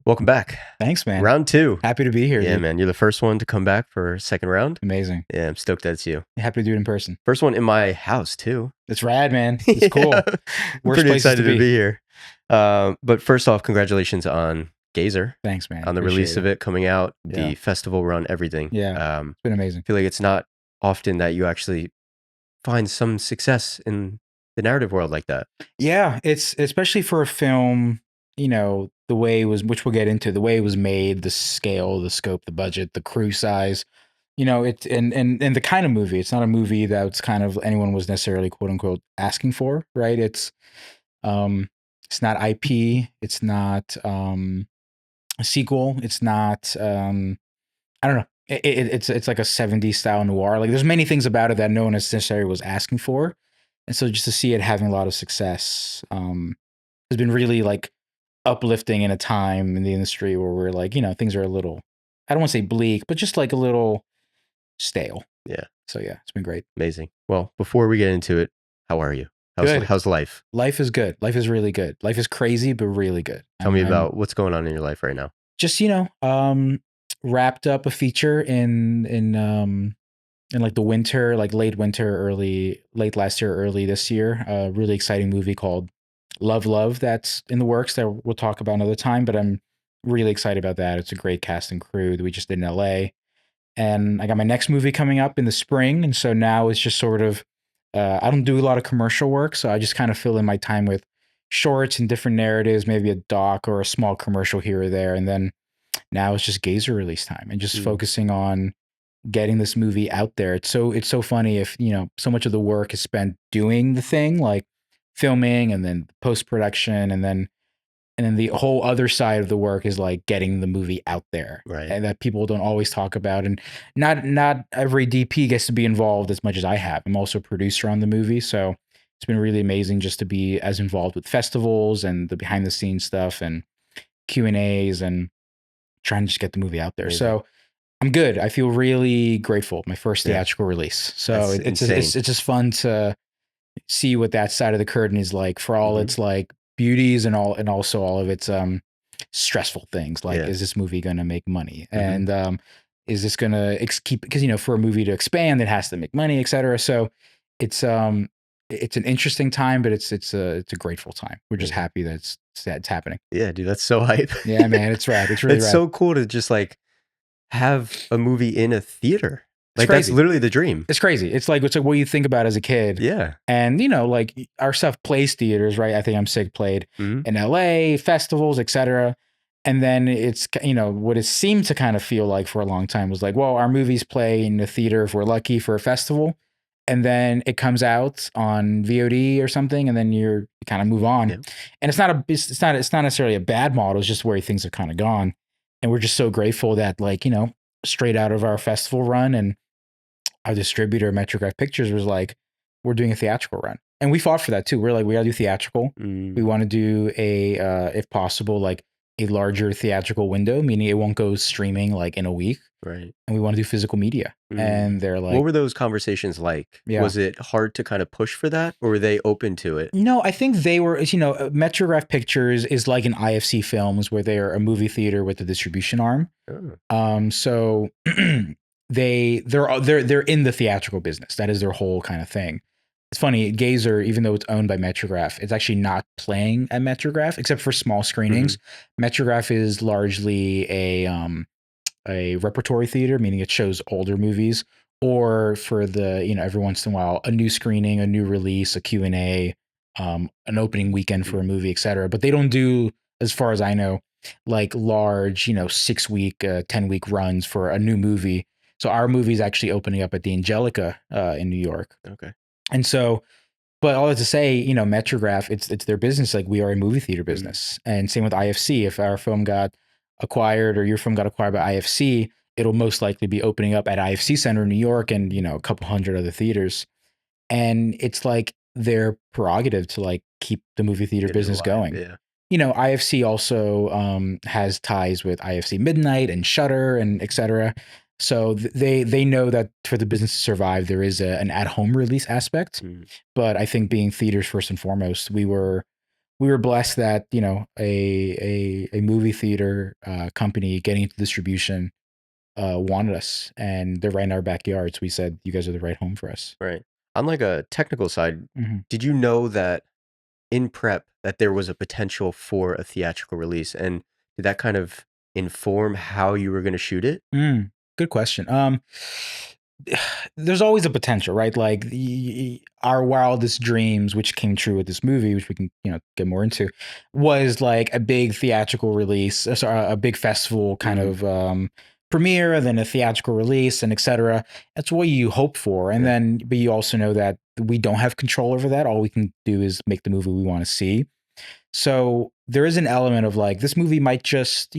Welcome back. Thanks, man. Round 2. Happy to be here, Yeah, dude. man. You're the first one to come back for second round. Amazing. Yeah, I'm stoked that's you. Happy to do it in person. First one in my house, too. It's rad, man. It's cool. I'm Worst pretty places to excited to be. be here. But first off, congratulations on Gazer, Thanks, man. on the Appreciate release of it coming out, Yeah. the festival run, everything. Yeah. It's been amazing. I feel like it's not often that you actually find some success in the narrative world like that. Yeah, it's especially for a film, the way it was, which we'll get into, the way it was made, the scale, the scope, the budget, the crew size. It's and the kind of movie. It's not a movie that's kind of anyone was necessarily quote unquote asking for, right? Um it's not IP, it's not a sequel, it's not I don't know. It's like a 70s style noir. Like there's many things about it that no one necessarily was asking for. And so just to see it having a lot of success has been really like uplifting in a time in the industry where we're like, things are a little, I don't want to say bleak, but just like a little stale. Yeah. So yeah, it's been great. Amazing. Well, before we get into it, how are you? Good. How's life? Life is good. Life is really good. Life is crazy, but really good. Tell me about what's going on in your life right now. Just, wrapped up a feature in like the winter, like late winter, late last year, early this year. A really exciting movie called Love that's in the works that we'll talk about another time, but I'm really excited about that. It's a great cast and crew that we just did in LA. And I got my next movie coming up in the spring. And so now it's just sort of, I don't do a lot of commercial work. So I just kind of fill in my time with shorts and different narratives, maybe a doc or a small commercial here or there. And then now it's just Gazer release time and just focusing on getting this movie out there. It's so funny if, so much of the work is spent doing the thing, like filming and then post-production and then the whole other side of the work is like getting the movie out there. Right. And that people don't always talk about. And not every DP gets to be involved as much as I have. I'm also a producer on the movie. So it's been really amazing just to be as involved with festivals and the behind the scenes stuff and Q&As and trying to just get the movie out there. Amazing. So I'm good. I feel really grateful. My first theatrical release. So it's just fun to see what that side of the curtain is like for all its like beauties and also all of its stressful things. Like, is this movie going to make money? And is this going to keep, because for a movie to expand, it has to make money, etc. So it's an interesting time, but it's a grateful time. We're just happy that it's happening. Yeah, dude, that's so hype. Yeah, man, it's rad. It's really rad. It's so cool to just like have a movie in a theater. Like crazy. That's literally the dream. It's crazy. It's like what you think about as a kid. Yeah. And like our stuff plays theaters, right? I think I'm Sick played in LA, festivals, etc. And then it's what it seemed to kind of feel like for a long time was like, well, our movies play in the theater if we're lucky for a festival, and then it comes out on VOD or something, and then you kind of move on. Yeah. And it's not necessarily a bad model. It's just where things have kind of gone. And we're just so grateful that like straight out of our festival run and our distributor, Metrograph Pictures, was like, we're doing a theatrical run. And we fought for that too. We're like, we gotta do theatrical. We want to do if possible, like a larger theatrical window, meaning it won't go streaming like in a week. Right. And we want to do physical media. And they're like, what were those conversations like? Yeah. Was it hard to kind of push for that, or were they open to it? No, I think they were, Metrograph Pictures is like an IFC Films where they're a movie theater with a distribution arm. So they're in the theatrical business. That is their whole kind of thing. It's funny, Gazer, even though it's owned by Metrograph, it's actually not playing at Metrograph except for small screenings. Metrograph is largely a repertory theater, meaning it shows older movies, or for the every once in a while a new screening, a new release, a Q&A, an opening weekend for a movie, etc. But they don't do, as far as I know, like large 6-week, 10-week runs for a new movie. So our movie is actually opening up at the Angelica in New York. Okay. And so, but all that to say, Metrograph, it's their business. Like we are a movie theater business. And same with IFC. If our film got acquired or your film got acquired by IFC, it'll most likely be opening up at IFC Center in New York and, a couple hundred other theaters. And it's like their prerogative to like keep the movie theater business going. Yeah. IFC also has ties with IFC Midnight and Shudder and etc. So they know that for the business to survive, there is an at-home release aspect. But I think being theaters first and foremost, we were we were blessed that a movie theater company getting into distribution wanted us, and they're right in our backyards. We said, "You guys are the right home for us." Right. On like a technical side, Mhm. did you know that in prep that there was a potential for a theatrical release, and did that kind of inform how you were going to shoot it? Good question. There's always a potential, right? Like our wildest dreams, which came true with this movie, which we can get more into, was like a big theatrical release, sorry, a big festival kind Mm, of premiere, then a theatrical release, and etc. That's what you hope for, and yeah. then but you also know that we don't have control over that. All we can do is make the movie we want to see. So there is an element of like this movie might just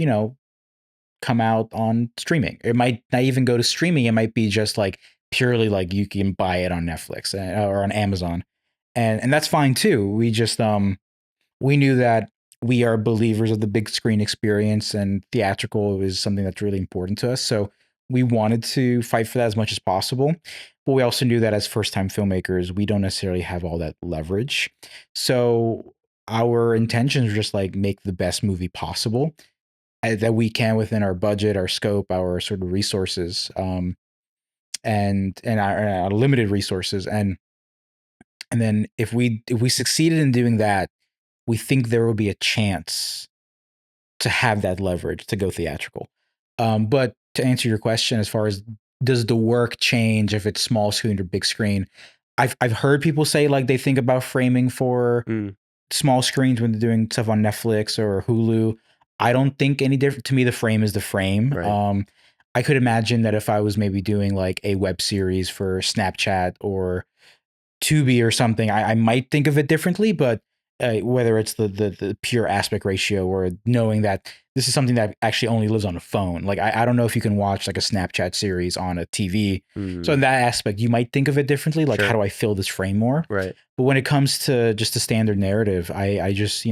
come out on streaming. It might not even go to streaming. It might be just like purely like you can buy it on Netflix or on Amazon, and that's fine too. We just we knew that we are believers of the big screen experience, and theatrical is something that's really important to us. So we wanted to fight for that as much as possible. But we also knew that as first time filmmakers, we don't necessarily have all that leverage. So our intentions were just like make the best movie possible that we can within our budget, our scope, our sort of resources, and our limited resources, and then if we succeeded in doing that, we think there will be a chance to have that leverage to go theatrical. But to answer your question, as far as does the work change if it's small screen or big screen, I've heard people say like they think about framing for Mm, small screens when they're doing stuff on Netflix or Hulu. I don't think any different. To me, the frame is the frame. right. I could imagine that if I was maybe doing like a web series for Snapchat or Tubi or something, I might think of it differently. But whether it's the pure aspect ratio or knowing that this is something that actually only lives on a phone, like I don't know if you can watch like a Snapchat series on a TV. So Mm, in that aspect, you might think of it differently. Like, how sure. do I fill this frame more? Right. But when it comes to just a standard narrative, I just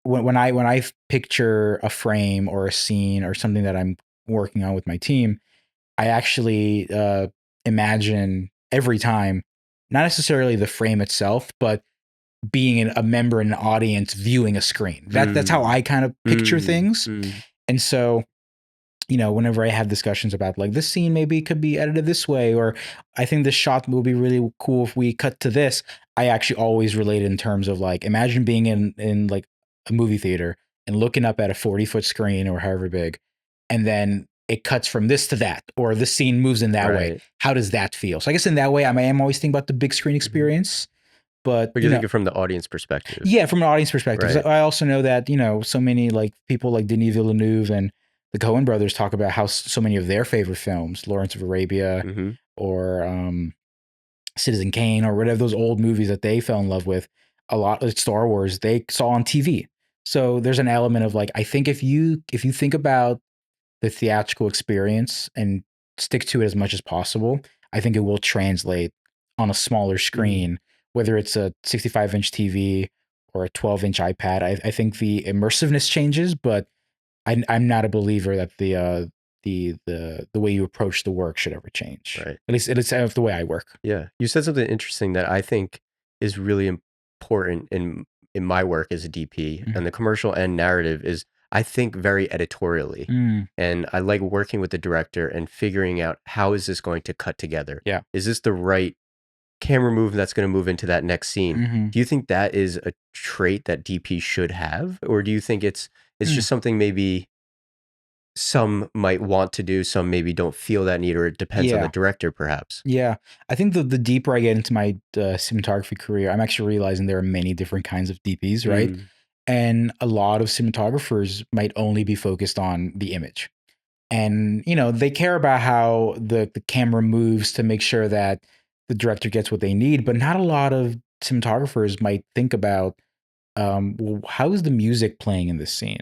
when I picture a frame or a scene or something that I'm working on with my team, I actually imagine every time, not necessarily the frame itself, but being a member in an audience viewing a screen. That's how Mm, I kind of picture mm, things. mm, And so whenever I have discussions about like this scene maybe could be edited this way, or I think this shot will be really cool if we cut to this, I actually always relate it in terms of like imagine being in like a movie theater and looking up at a 40-foot screen or however big, and then it cuts from this to that, or this scene moves in that way. right. How does that feel? So I guess in that way, I am always thinking about the big screen Hmm. experience, but But you think it from the audience perspective, yeah, from an audience perspective, 'cause right? I also know that so many like people like Denis Villeneuve and the Coen brothers talk about how so many of their favorite films, Lawrence of Arabia Mm-hmm. or Citizen Kane or whatever those old movies that they fell in love with, a lot of Star Wars they saw on TV. So there's an element of like I think if you think about the theatrical experience and stick to it as much as possible, I think it will translate on a smaller Mm, screen, whether it's a 65-inch TV or a 12-inch iPad. I think the immersiveness changes, but I'm not a believer that the way you approach the work should ever change. right. At least the way I work. Yeah. You said something interesting that I think is really important in my work as a DP, Mhm. and the commercial and narrative is, I think, very editorially. Mm, And I like working with the director and figuring out how is this going to cut together? yeah. Is this the right camera move that's going to move into that next scene? Hmm. Do you think that is a trait that DP should have, or do you think it's Mm, just something maybe some might want to do, some maybe don't feel that need, or it depends on the yeah. director, perhaps? Yeah, I think the deeper I get into my cinematography career, I'm actually realizing there are many different kinds of DPs, right? Mm, And a lot of cinematographers might only be focused on the image. And, they care about how the camera moves to make sure that the director gets what they need, but not a lot of cinematographers might think about well, how is the music playing in this scene?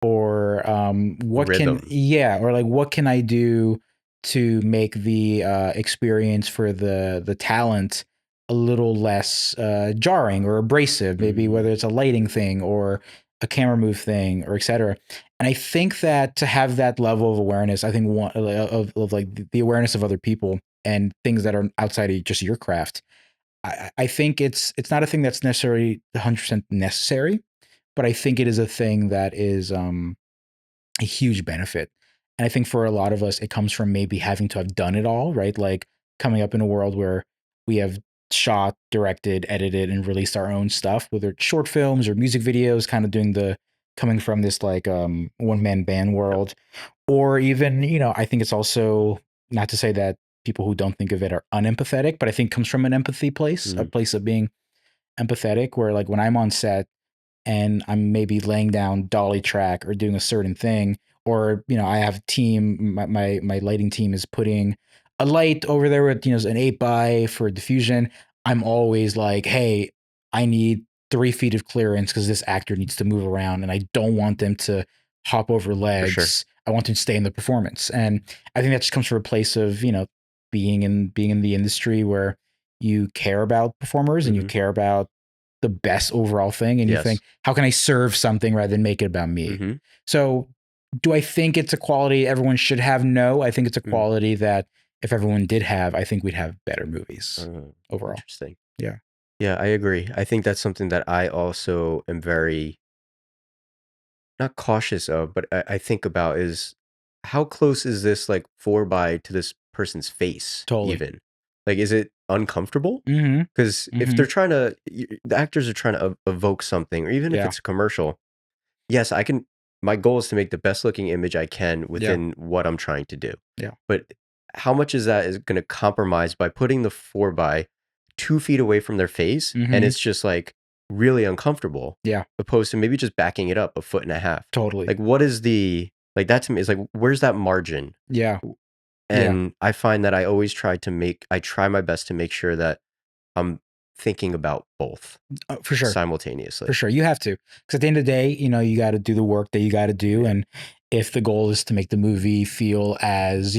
Or what can rhythm. yeah, or like what can I do to make the experience for the talent a little less jarring or abrasive, maybe whether Mm, it's a lighting thing or a camera move thing or etc. And I think that to have that level of awareness, I think one of like the awareness of other people and things that are outside of just your craft, I think it's not a thing that's necessarily 100% necessary, but I think it is a thing that is a huge benefit. And I think for a lot of us, it comes from maybe having to have done it all, right? Like coming up in a world where we have shot, directed, edited, and released our own stuff, whether it's short films or music videos, kind of doing the coming from this like one man band Yep. world. Or even, I think it's also not to say that people who don't think of it are unempathetic, but I think it comes from an empathy place, a Mm, place of being empathetic, where like when I'm on set, and I'm maybe laying down dolly track or doing a certain thing, or I have a team. My lighting team is putting a light over there with an 8x for diffusion. I'm always like, hey, I need 3 feet of clearance because this actor needs to move around, and I don't want them to hop over for sure. legs. I want them to stay in the performance, and I think that just comes from a place of being in the industry where you care about performers and you Hmm. care about the best overall thing, and you think, Yes. how can I serve something rather than make it about me? Hmm. So do I think it's a quality everyone should have? No, I think it's a Mm. quality that if everyone did have, I think we'd have better movies overall. Interesting. Yeah, Yeah, I agree. I think that's something that I also am very not cautious of, but I think about is how close is this like 4 by to this person's face totally. even? Like, is it uncomfortable? Mm-hmm. Because if Mm-hmm. they're trying to, the actors are trying to evoke something, or even if Yeah. it's a commercial, yes, I can. My goal is to make the best looking image I can Yeah. within what I'm trying to do. Yeah. But how much is that is going to compromise by putting the 4 by 2 feet away from their face, and Mm-hmm. it's just like really uncomfortable, Yeah. opposed to maybe just backing it up a foot and a half. Totally. Like, what is the like that to me is like where's that margin? Yeah. Yeah. And I find that I always I try my best to make sure that I'm thinking about both For sure. For simultaneously. sure. You have to. Because at the end of the day, you got to do the work that you got to do. Yeah. And if the goal is to make the movie feel as,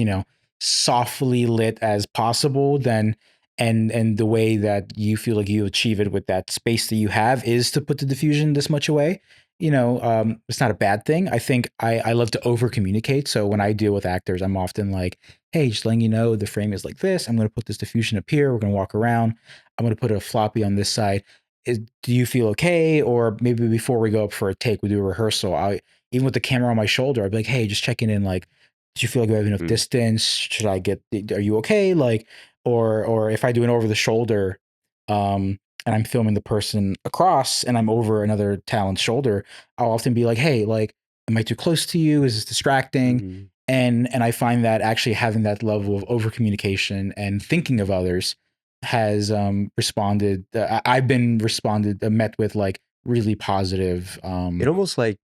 softly lit as possible, then and the way that you feel like you achieve it with that space that you have is to put the diffusion this much away, it's not a bad thing. I think I love to over communicate. So when I deal with actors, I'm often like, hey, just letting you know the frame is like this. I'm going to put this diffusion up here. We're going to walk around. I'm going to put a floppy on this side. Do you feel okay? Or maybe before we go up for a take, we do a rehearsal. Even with the camera on my shoulder, I'd be like, hey, just checking in. Like, do you feel like we have enough Mm, distance? Should I get? Are you okay? Like, or if I do an over the shoulder, and I'm filming the person across, and I'm over another talent's shoulder, I'll often be like, hey, like, am I too close to you? Is this distracting? mm. And I find that actually having that level of over communication and thinking of others has responded. I've been responded met with like really positive. It almost like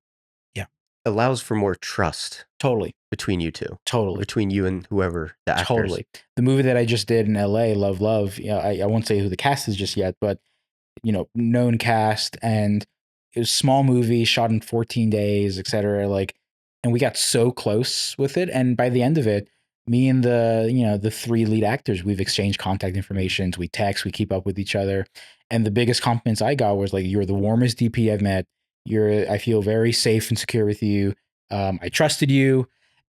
Yeah, allows for more trust totally, between you two, or totally, between you and whoever the actors. totally. The movie that I just did in LA, Love Love. I won't say who the cast is just yet, but known cast, and it was a small movie shot in 14 days, etc. Like, and we got so close with it. And by the end of it, me and the three lead actors, we've exchanged contact Mm. information. We text, we keep up with each other. And the biggest compliments I got was like, you're the warmest DP I've met. I feel very safe and secure with you. I trusted you.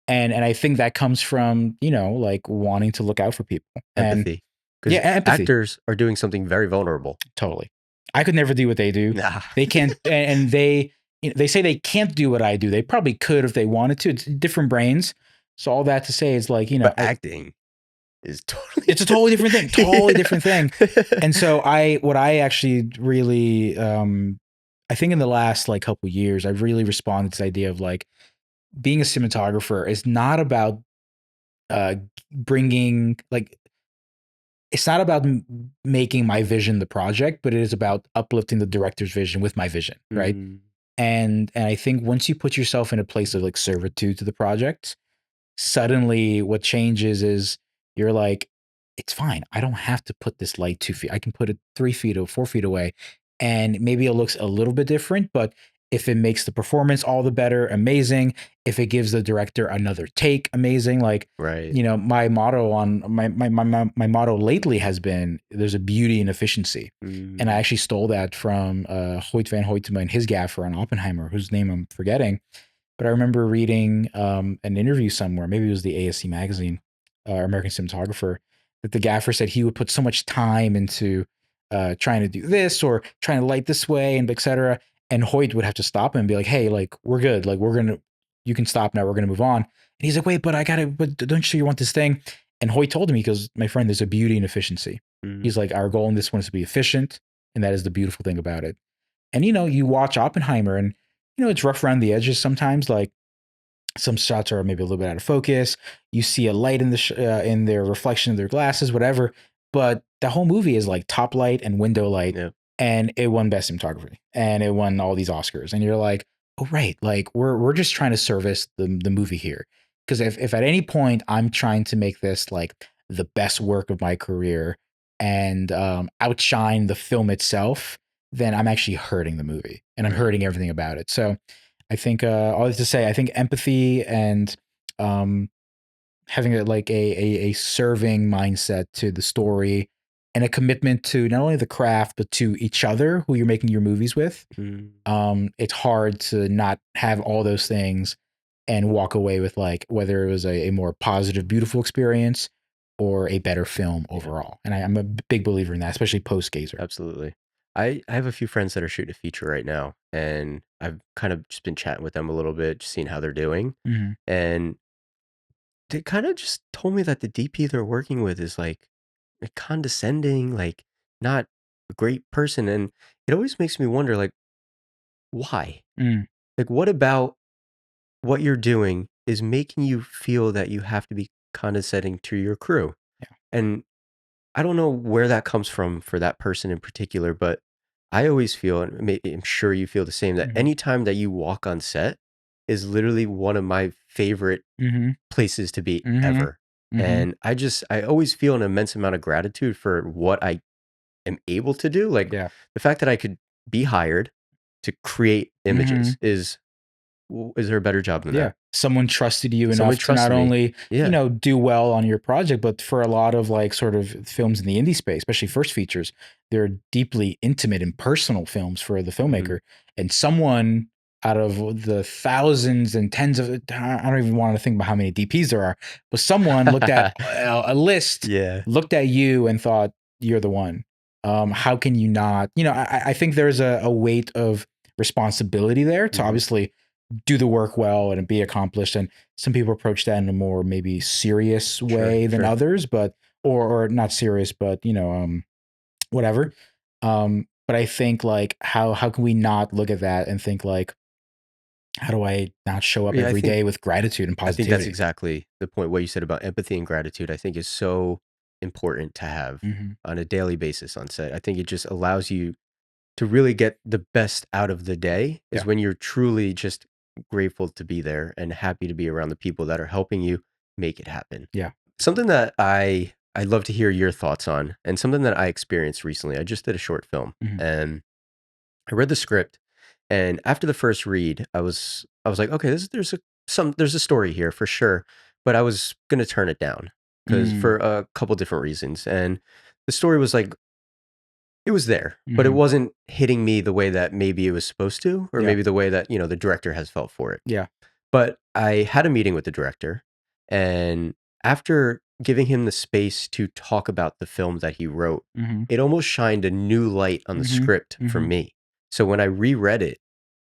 And I think that comes from, like wanting to look out for people. And Empathy, yeah, because empathy. actors are doing something very vulnerable. Totally. I could never do what they do. Nah. They can't, and they say they can't do what I do. They probably could if they wanted to. It's different brains. So all that to say is like, But acting is totally it's a totally different thing, totally different thing. different. And so what I actually really, I think in the last like couple years, I've really responded to this idea of like being a cinematographer is not about uh, bringing like it's not about making my vision the project, but it is about uplifting the director's vision with my vision, right? Mm, And I think once you put yourself in a place of like servitude to the project, suddenly what changes is you're like, it's fine. I don't have to put this light 2 feet. I can put it 3 feet or 4 feet away. And maybe it looks a little bit different, but if it makes the performance all the better, amazing. If it gives the director another take, amazing. Like, right. my motto on my motto lately has been there's a beauty in efficiency. And I Mm, actually stole that from Hoyt van Hoytema and his gaffer on Oppenheimer, whose name I'm forgetting. But I remember reading an interview somewhere, maybe it was the ASC magazine, American Cinematographer, that the gaffer said he would put so much time into trying to do this or trying to light this way and etc. And Hoyt would have to stop him and be like, hey, like we're good, like you can stop now, we're gonna move on. And he's like, wait, but I gotta, but don't you want this thing? And Hoyt told him, he goes, my friend, there's a beauty in efficiency. Mm, He's like, our goal in this one is to be efficient, and that is the beautiful thing about it. And you watch Oppenheimer, and it's rough around the edges sometimes. Like some shots are maybe a little bit out of focus. You see a light in their reflection of their glasses, whatever. But the whole movie is like top light and window light, yeah, and it won best cinematography, and it won all these Oscars. And you're like, oh right, like we're just trying to service the movie here. Because if at any point I'm trying to make this like the best work of my career and outshine the film itself, then I'm actually hurting the movie and I'm right. hurting everything about it. So I think all this to say, I think empathy and um, having a serving mindset to the story and a commitment to not only the craft but to each other who you're making your movies with. Mm, It's hard to not have all those things and walk away with like whether it was a more positive, beautiful experience or a better film yeah, overall. And I'm a big believer in that, especially post Gazer. absolutely. I have a few friends that are shooting a feature right now, and I've kind of just been chatting with them a little bit, just seeing how they're doing. Mm-hmm. And they kind of just told me that the DP they're working with is like condescending, like not a great person. And it always makes me wonder, like, why? Mm, Like, what about what you're doing is making you feel that you have to be condescending to your crew? yeah. And I don't know where that comes from for that person in particular, but I always feel, and I'm sure you feel the same, that Mm-hmm. anytime that you walk on set is literally one of my favorite Mm-hmm. places to be Mm-hmm. ever. Mm-hmm. And I always feel an immense amount of gratitude for what I am able to do. Like Yeah. the fact that I could be hired to create Mm-hmm. images is there a better job than Yeah. that? Someone trusted you Someone enough to not trusted me. only, Yeah. do well on your project, but for a lot of like sort of films in the indie space, especially first features, they're deeply intimate and personal films for the Mhm. filmmaker. And someone out of the thousands and tens of, I don't even want to think about how many DPs there are, but someone looked at a list, Yeah. looked at you and thought, you're the one. How can you not? I think there's a weight of responsibility there to Mhm. obviously do the work well and be accomplished. And some people approach that in a more maybe serious Sure, way than sure. others, but or not serious, but whatever. But I think like how can we not look at that and think like, how do I not show up Yeah, every day with gratitude and I think that's positivity? exactly the point. What you said about empathy and gratitude, I think is so important to have Mm-hmm. on a daily basis on set. I think it just allows you to really get the best out of the day is Yeah. when you're truly just grateful to be there and happy to be around the people that are helping you make it happen. Yeah. Something that I'd love to hear your thoughts on and something that I experienced recently. I just did a short film Mm-hmm. and I read the script, and after the first read, I was like, okay, there's a story here for sure, but I was gonna turn it down because Mm-hmm. for a couple different reasons, and the story was like it was there, but it Mm-hmm. wasn't hitting me the way that maybe it was supposed to, or Yeah. maybe the way that the director has felt for it. Yeah. But I had a meeting with the director, and after giving him the space to talk about the film that he wrote, Mm-hmm. it almost shined a new light on the Mm-hmm. script for Mm-hmm. me. So when I reread it,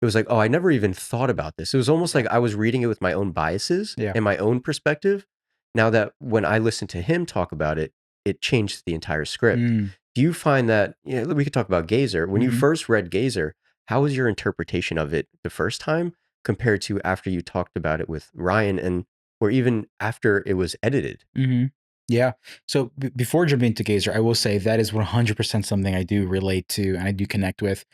it was like, "Oh, I never even thought about this." It was almost Yeah. like I was reading it with my own biases Yeah. and my own perspective. Now that when I listened to him talk about it, it changed the entire script. Mm. Do you find that, we could talk about Gazer. When you Mm-hmm. first read Gazer, how was your interpretation of it the first time compared to after you talked about it with Ryan and or even after it was edited? Mm-hmm. Yeah. So before jumping into Gazer, I will say that is 100% something I do relate to and I do connect with.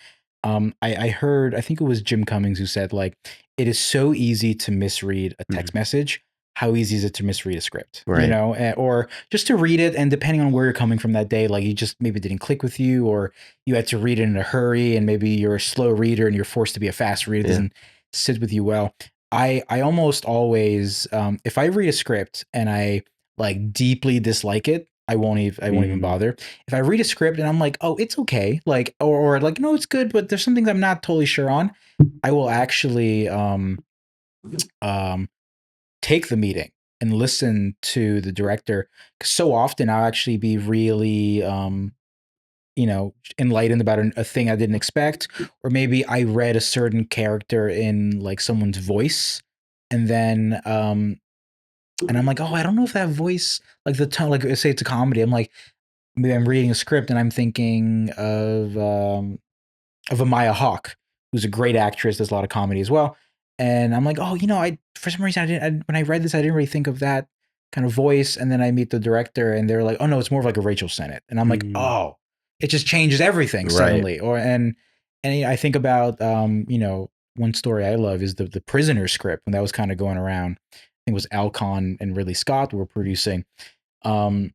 I heard, I think it was Jim Cummings who said, like, it is so easy to misread a Mhm. text message. How easy is it to misread a script? Right. Or just to read it. And depending on where you're coming from that day, like you just maybe didn't click with you, or you had to read it in a hurry, and maybe you're a slow reader and you're forced to be a fast reader. It Yeah. doesn't sit with you well. I almost always, if I read a script and I like deeply dislike it, I won't even Mm. bother. If I read a script and I'm like, oh, it's okay, like, or like, no, it's good, but there's some things I'm not totally sure on, I will actually um take the meeting and listen to the director. 'Cause so often I'll actually be really enlightened about a thing I didn't expect, or maybe I read a certain character in like someone's voice, and then and I'm like, oh, I don't know if that voice, like the tone, like say it's a comedy. I'm like, maybe I'm reading a script and I'm thinking of Amaya Hawke, who's a great actress, does a lot of comedy as well. And I'm like, oh, I for some reason when I read this, I didn't really think of that kind of voice. And then I meet the director, and they're like, oh no, it's more of like a Rachel Sennett, and I'm like, Mm. oh, it just changes everything Right. suddenly. And I think about one story I love is the Prisoner script when that was kind of going around. I think it was Alcon and Ridley Scott were producing. Um,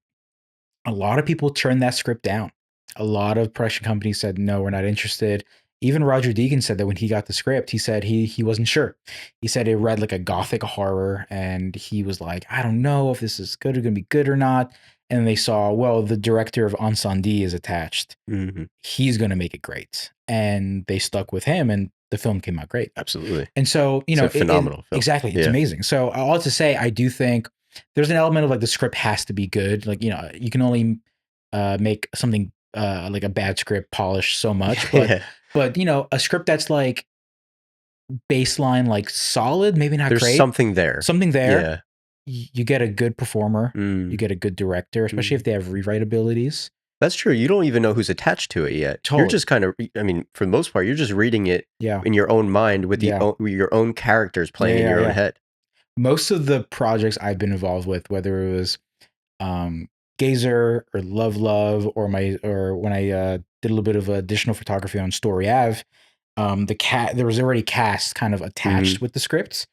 a lot of people turned that script down. A lot of production companies said, no, we're not interested. Even Roger Deakins said that when he got the script, he said he wasn't sure. He said it read like a gothic horror, and he was like, I don't know if this is good or going to be good or not. And they saw, well, the director of Ensandi is attached. Mhm. He's going to make it great. And they stuck with him, and the film came out great. Absolutely. And so, It's a phenomenal film. exactly, it's Yeah. amazing. So all to say, I do think there's an element of like the script has to be good. Like, you can only make something like a bad script polished so much, Yeah. but a script that's like baseline, like solid, maybe not There's great, something there. something there. Yeah. You get a good performer, you Mm. get a good director, especially if Mhm. they have rewrite abilities. That's true. You don't even know who's attached to it yet. You're Totally. just kind of, I mean, for the most part, you're just reading it Yeah. in your own mind with Yeah. with your own characters Yeah. playing in Yeah. your own Yeah. head. Most of the projects I've been involved with, whether it was um, Gazer or Love Love, or when I did a little bit of additional photography on Story Ave, there was already cast kind of attached Mhm. with the scripts.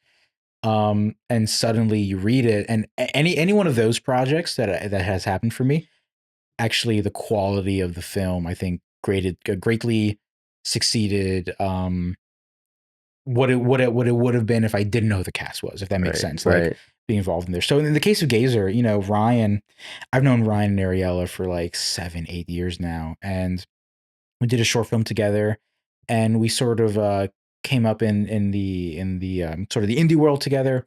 And suddenly you read it, and any one of those projects that has happened for me, actually the quality of the film, I think, greatly succeeded what it would have been if I didn't know who the cast was, if that makes Right. sense. Like Right. being involved in there. So in the case of Gazer, Ryan, I've known Ryan and Ariella for like 7, 8 years now, and we did a short film together, and we sort of came up in the sort of the indie world together,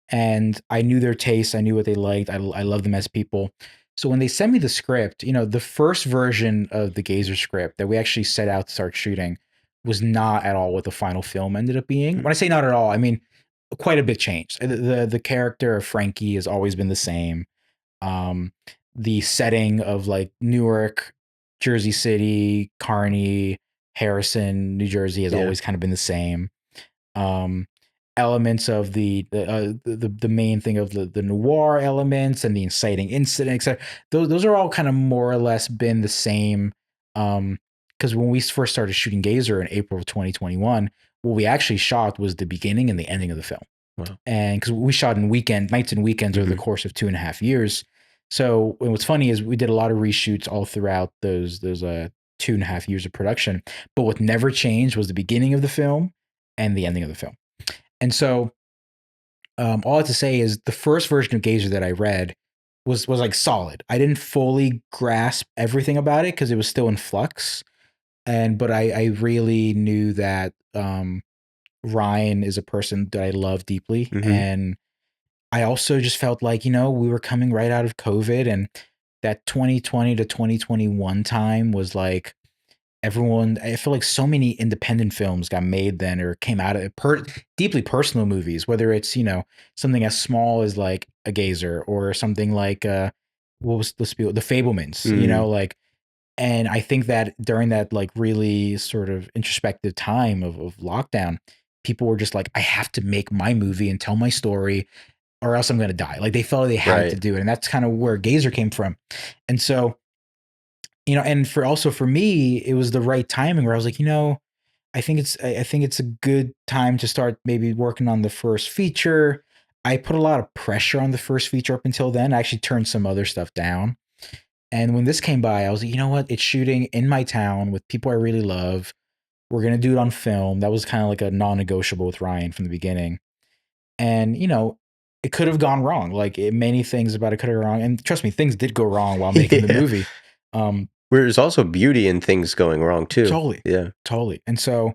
and I knew their tastes. I knew what they liked. I love them as people. So when they sent me the script, the first version of the Gazer script that we actually set out to start shooting was not at all what the final film ended up being. Mm. When I say not at all, I mean quite a bit changed. The character of Frankie has always been the same. Um, the setting of like Newark, Jersey City, Kearney, Harrison, New Jersey has Yeah. always kind of been the same. Um, Elements of the main thing of the noir elements and the inciting incident, etc. Those are all kind of more or less been the same. Because when we first started shooting Gazer in April of 2021, what we actually shot was the beginning and the ending of the film, Wow. and because we shot in nights and weekends over the Mhm. course of 2.5 years. So and what's funny is we did a lot of reshoots all throughout those 2.5 years of production, but what never changed was the beginning of the film and the ending of the film. And so all I have to say is the first version of Gazer that I read was like solid. I didn't fully grasp everything about it because it was still in flux, but I really knew that Ryan is a person that I love deeply, Mhm. and I also just felt like, we were coming right out of COVID, and that 2020 to 2021 time was like everyone, I feel like so many independent films got made then or came out of deeply personal movies, whether it's, something as small as like a Gazer or something like, what was the Fablemans, Mm. like, and I think that during that like really sort of introspective time of lockdown, people were just like, I have to make my movie and tell my story or else I'm going to die. Like they felt like they had to Right. do it. And that's kind of where Gazer came from. And so, and for me, it was the right timing where I was like, I think it's a good time to start maybe working on the first feature. I put a lot of pressure on the first feature up until then. I actually turned some other stuff down. And when this came by, I was like, you know what? It's shooting in my town with people I really love. We're gonna do it on film. That was kind of like a non-negotiable with Ryan from the beginning. And it could have gone wrong. Like many things about it could have gone wrong. And trust me, things did go wrong while making the Yeah. movie. Um, There's also beauty in things going wrong too. totally, Yeah. totally. And so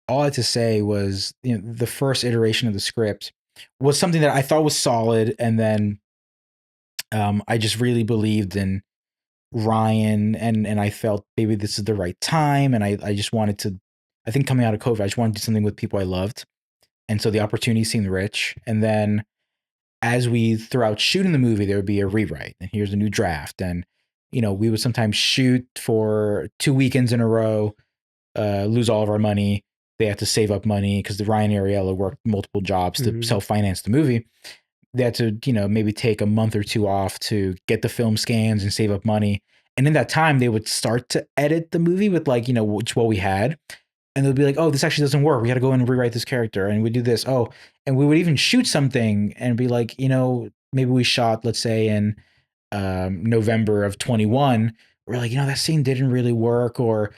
all I had to say was, the first iteration of the script was something that I thought was solid, and then I just really believed in Ryan, and I felt maybe this is the right time, and I just wanted to. I think coming out of COVID, I just wanted to do something with people I loved, and so the opportunity seemed rich. And then as we throughout shooting the movie, there would be a rewrite, and here's a new draft, and we would sometimes shoot for 2 weekends in a row, lose all of our money. They had to save up money because the Ryan Ariella worked multiple jobs to Mhm. self finance the movie. They had to, maybe take a month or two off to get the film scans and save up money. And in that time, they would start to edit the movie with like, which what we had. And they'll be like, oh, this actually doesn't work. We got to go in and rewrite this character. And we do this. Oh, and we would even shoot something and be like, maybe we shot, let's say, in November of 21, we're like, that scene didn't really work, or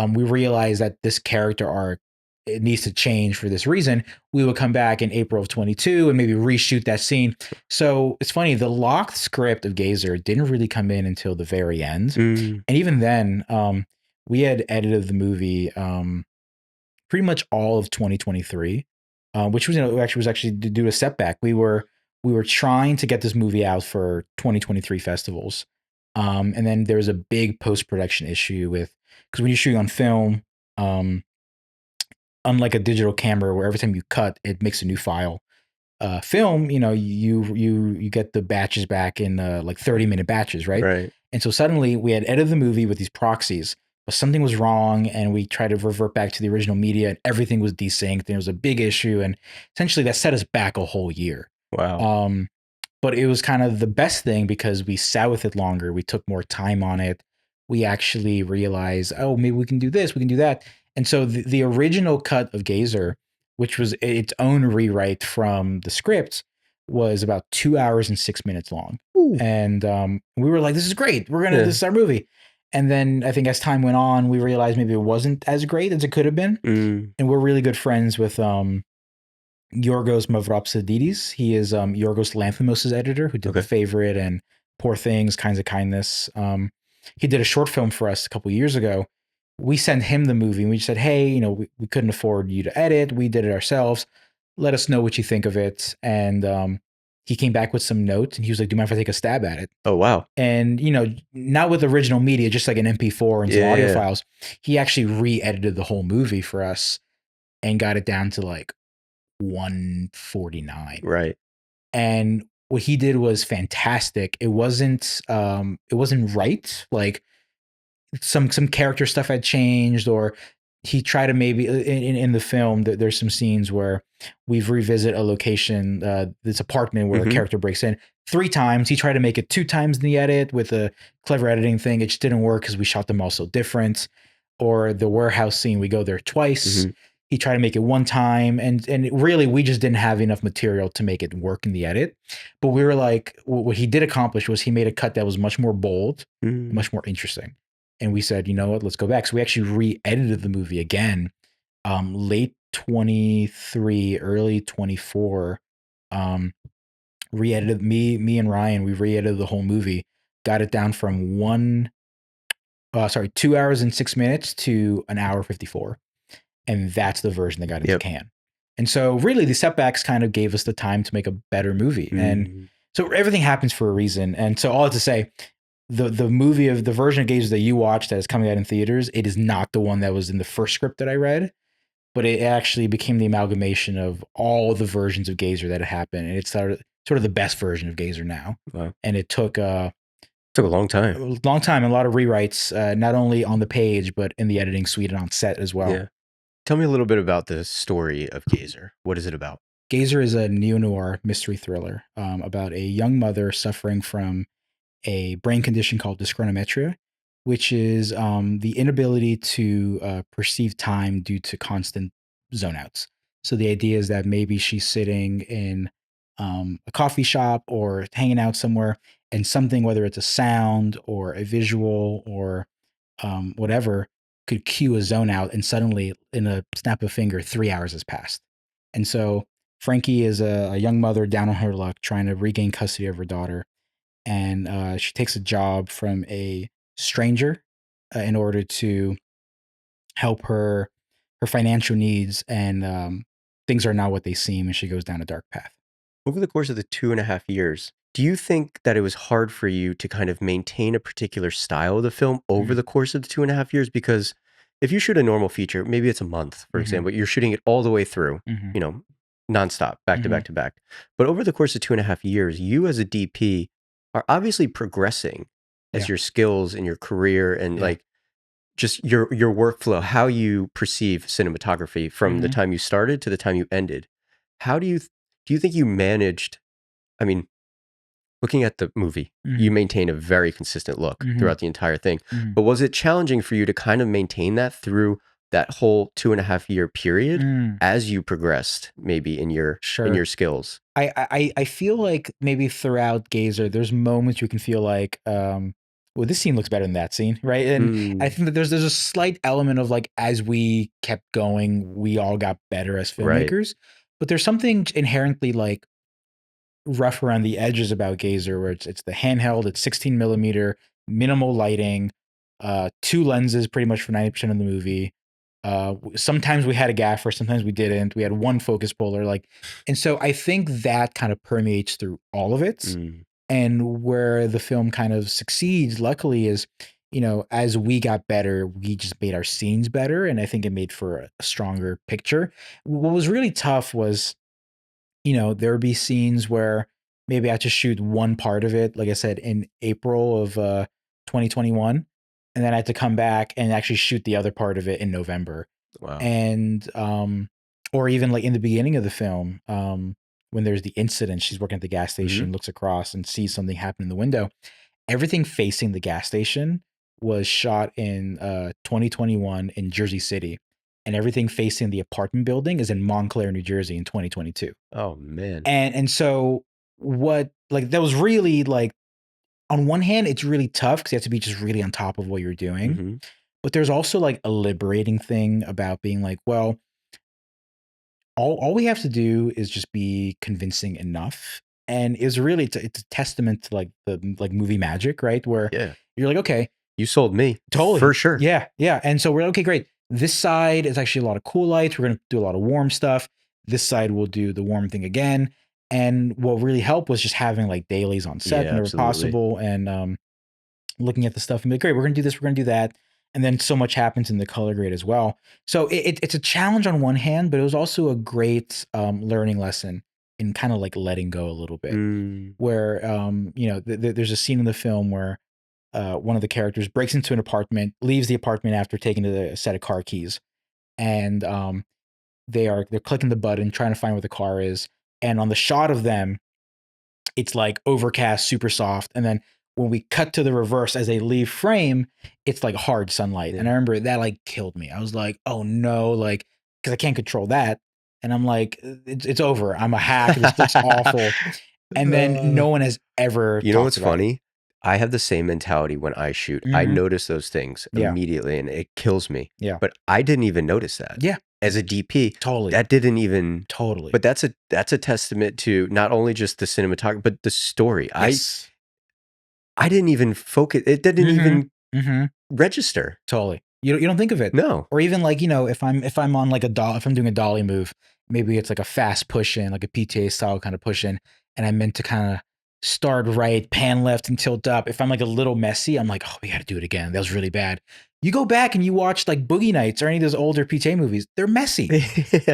we realized that this character arc, it needs to change for this reason. We would come back in April of 22 and maybe reshoot that scene. So it's funny, the locked script of Gazer didn't really come in until the very end. Mm. And even then, we had edited the movie pretty much all of 2023, which was actually due to a setback. We were trying to get this movie out for 2023 festivals, and then there was a big post production issue with, because when you're shooting on film, um, unlike a digital camera where every time you cut it makes a new file, film, you get the batches back in like 30-minute batches, right? Right. And so suddenly we had edited the movie with these proxies, but something was wrong, and we tried to revert back to the original media, and everything was desynced, and it was a big issue, and essentially that set us back a whole year. Wow. Um, but it was kind of the best thing because we sat with it longer. We took more time on it. We actually realized, oh, maybe we can do this, we can do that. And so the original cut of Gazer, which was its own rewrite from the script, was about 2 hours and 6 minutes long. Ooh. And we were like, this is great. This Yeah. is our movie. And then I think as time went on, we realized maybe it wasn't as great as it could have been. Mm. And we're really good friends with Yorgos Mavropsididis. He is Yorgos Lanthimos' editor, who did The Okay. Favorite and Poor Things, Kinds of Kindness. He did a short film for us a couple years ago. We sent him the movie and we said, hey, we couldn't afford you to edit. We did it ourselves. Let us know what you think of it. And he came back with some notes and he was like, do you mind if I take a stab at it? Oh, wow. And, not with original media, just like an MP4 and some Yeah, audio yeah. files. He actually re-edited the whole movie for us and got it down to like 149. Right. And what he did was fantastic. It wasn't right. Like some character stuff had changed, or he tried to maybe in the film that there's some scenes where we've revisit a location, this apartment where a Mhm. character breaks in 3 times. He tried to make it 2 times in the edit with a clever editing thing. It just didn't work because we shot them all so different. Or the warehouse scene, we go there twice. Mhm. He tried to make it one time, and really we just didn't have enough material to make it work in the edit. But we were like, what he did accomplish was he made a cut that was much more bold, Mm. much more interesting. And we said, you know what, let's go back. So we actually re-edited the movie again, late 23, early 24. Um, re-edited me and Ryan. We re-edited the whole movie, got it down from 2 hours and 6 minutes to an hour 54, and that's the version that got into Yep. can. And so really the setbacks kind of gave us the time to make a better movie. And Mm. so everything happens for a reason. And so all to say, the movie of the version of Gazer that you watched that is coming out in theaters, it is not the one that was in the first script that I read, but it actually became the amalgamation of all the versions of Gazer that had happened, and it's sort of the best version of Gazer now. Wow. And it took Took a long a time. long time and a lot of rewrites, not only on the page but in the editing suite and on set as well. Yeah. Tell me a little bit about the story of Gazer. What is it about? Gazer is a neo noir mystery thriller about a young mother suffering from a brain condition called dyschronometria, which is the inability to perceive time due to constant zone outs. So the idea is that maybe she's sitting in a coffee shop or hanging out somewhere, and something, whether it's a sound or a visual or whatever, could cue a zone out, and suddenly, in a snap of a finger, 3 hours has passed. And so Frankie is a young mother down on her luck, trying to regain custody of her daughter, and she takes a job from a stranger in order to help her financial needs, and things are not what they seem, and she goes down a dark path. Over the course of the 2.5 years, Do you think that it was hard for you to kind of maintain a particular style of the film over Mhm, the course of the 2.5 years? Because if you shoot a normal feature, maybe it's a month, for mhm, example, you're shooting it all the way through, mhm, you know, nonstop, back to back mhm. to back. But over the course of 2.5 years, you as a DP are obviously progressing as Yeah, your skills and your career and yeah. like just your workflow, how you perceive cinematography from the Mhm, time you started to the time you ended. How do you think you managed? I mean, looking at the movie, you mhm, maintain a very consistent look mhm, throughout the entire thing. mhm. But was it challenging for you to kind of maintain that through that whole 2.5 year period Mm, as you progressed maybe in sure. your skills? I feel like maybe throughout Gazer, there's moments you can feel like, well, this scene looks better than that scene, right? And I Mm, think that there's a slight element of like as we kept going, we all got better as right. filmmakers. But there's something inherently like rough around the edges about Gazer, where it's the handheld, it's 16 millimeter, minimal lighting, two lenses pretty much for 90% of the movie. Sometimes we had a gaffer, sometimes we didn't. We had one focus puller, like, and so I think that kind of permeates through all of it. Mm, And where the film kind of succeeds, luckily, is as we got better, we just made our scenes better, and I think it made for a stronger picture. What was really tough was there would be scenes where maybe I had to shoot one part of it, like I said, in April of 2021, and then I had to come back and actually shoot the other part of it in November. wow. And or even like in the beginning of the film, when there's the incident, she's working at the gas Hmm. station, looks across and sees something happen in the window. Everything facing the gas station was shot in 2021 in Jersey City, and everything facing the apartment building is in Montclair, New Jersey in 2022. Oh man. And so what like that was really like on one hand, it's really tough because you have to be just really on top of what you're doing. Hmm. But there's also like a liberating thing about being like, well, all we have to do is just be convincing enough. And it's really it's a testament to like the like movie magic, right? Where Yeah. you're like, okay, You sold me for totally. sure. Yeah, yeah. And so we're okay, great. This side is actually a lot of cool lights. We're gonna do a lot of warm stuff. This side will do the warm thing again. And what really helped was just having like dailies on set Yeah, whenever absolutely. possible, and looking at the stuff and be like, great, we're gonna do this, we're gonna do that. And then so much happens in the color grade as well. So it's a challenge on one hand, but it was also a great learning lesson in kind of like letting go a little bit. Mm, Where there's a scene in the film where one of the characters breaks into an apartment, leaves the apartment after taking a set of car keys, and they're clicking the button trying to find where the car is. And on the shot of them, it's like overcast, super soft, and then when we cut to the reverse as they leave frame, it's like hard sunlight. And yeah. I remember that like killed me. I was like, oh no, like because I can't control that. And I'm like, it's over. I'm a hack. This looks awful. And then Uh, no one has ever You know talked what's about it. funny? I have the same mentality when I shoot. I Mhm. notice those things Yeah. immediately and it kills me. Yeah. But I didn't even notice that. Yeah. As a DP, Totally. that didn't even Totally. but that's a testament to not only just the cinematography, but the story. Yes. I didn't even focus. It didn't Mhm. even Mhm. register. Totally. You don't think of it. No. Or even like, if I'm on like if I'm doing a dolly move, maybe it's like a fast push in, like a PTA style kind of push in, and I meant to kind of start right, pan left and tilt up. If I'm like a little messy, I'm like, oh, we got to do it again. That was really bad. You go back and you watch like Boogie Nights or any of those older PTA movies, they're messy.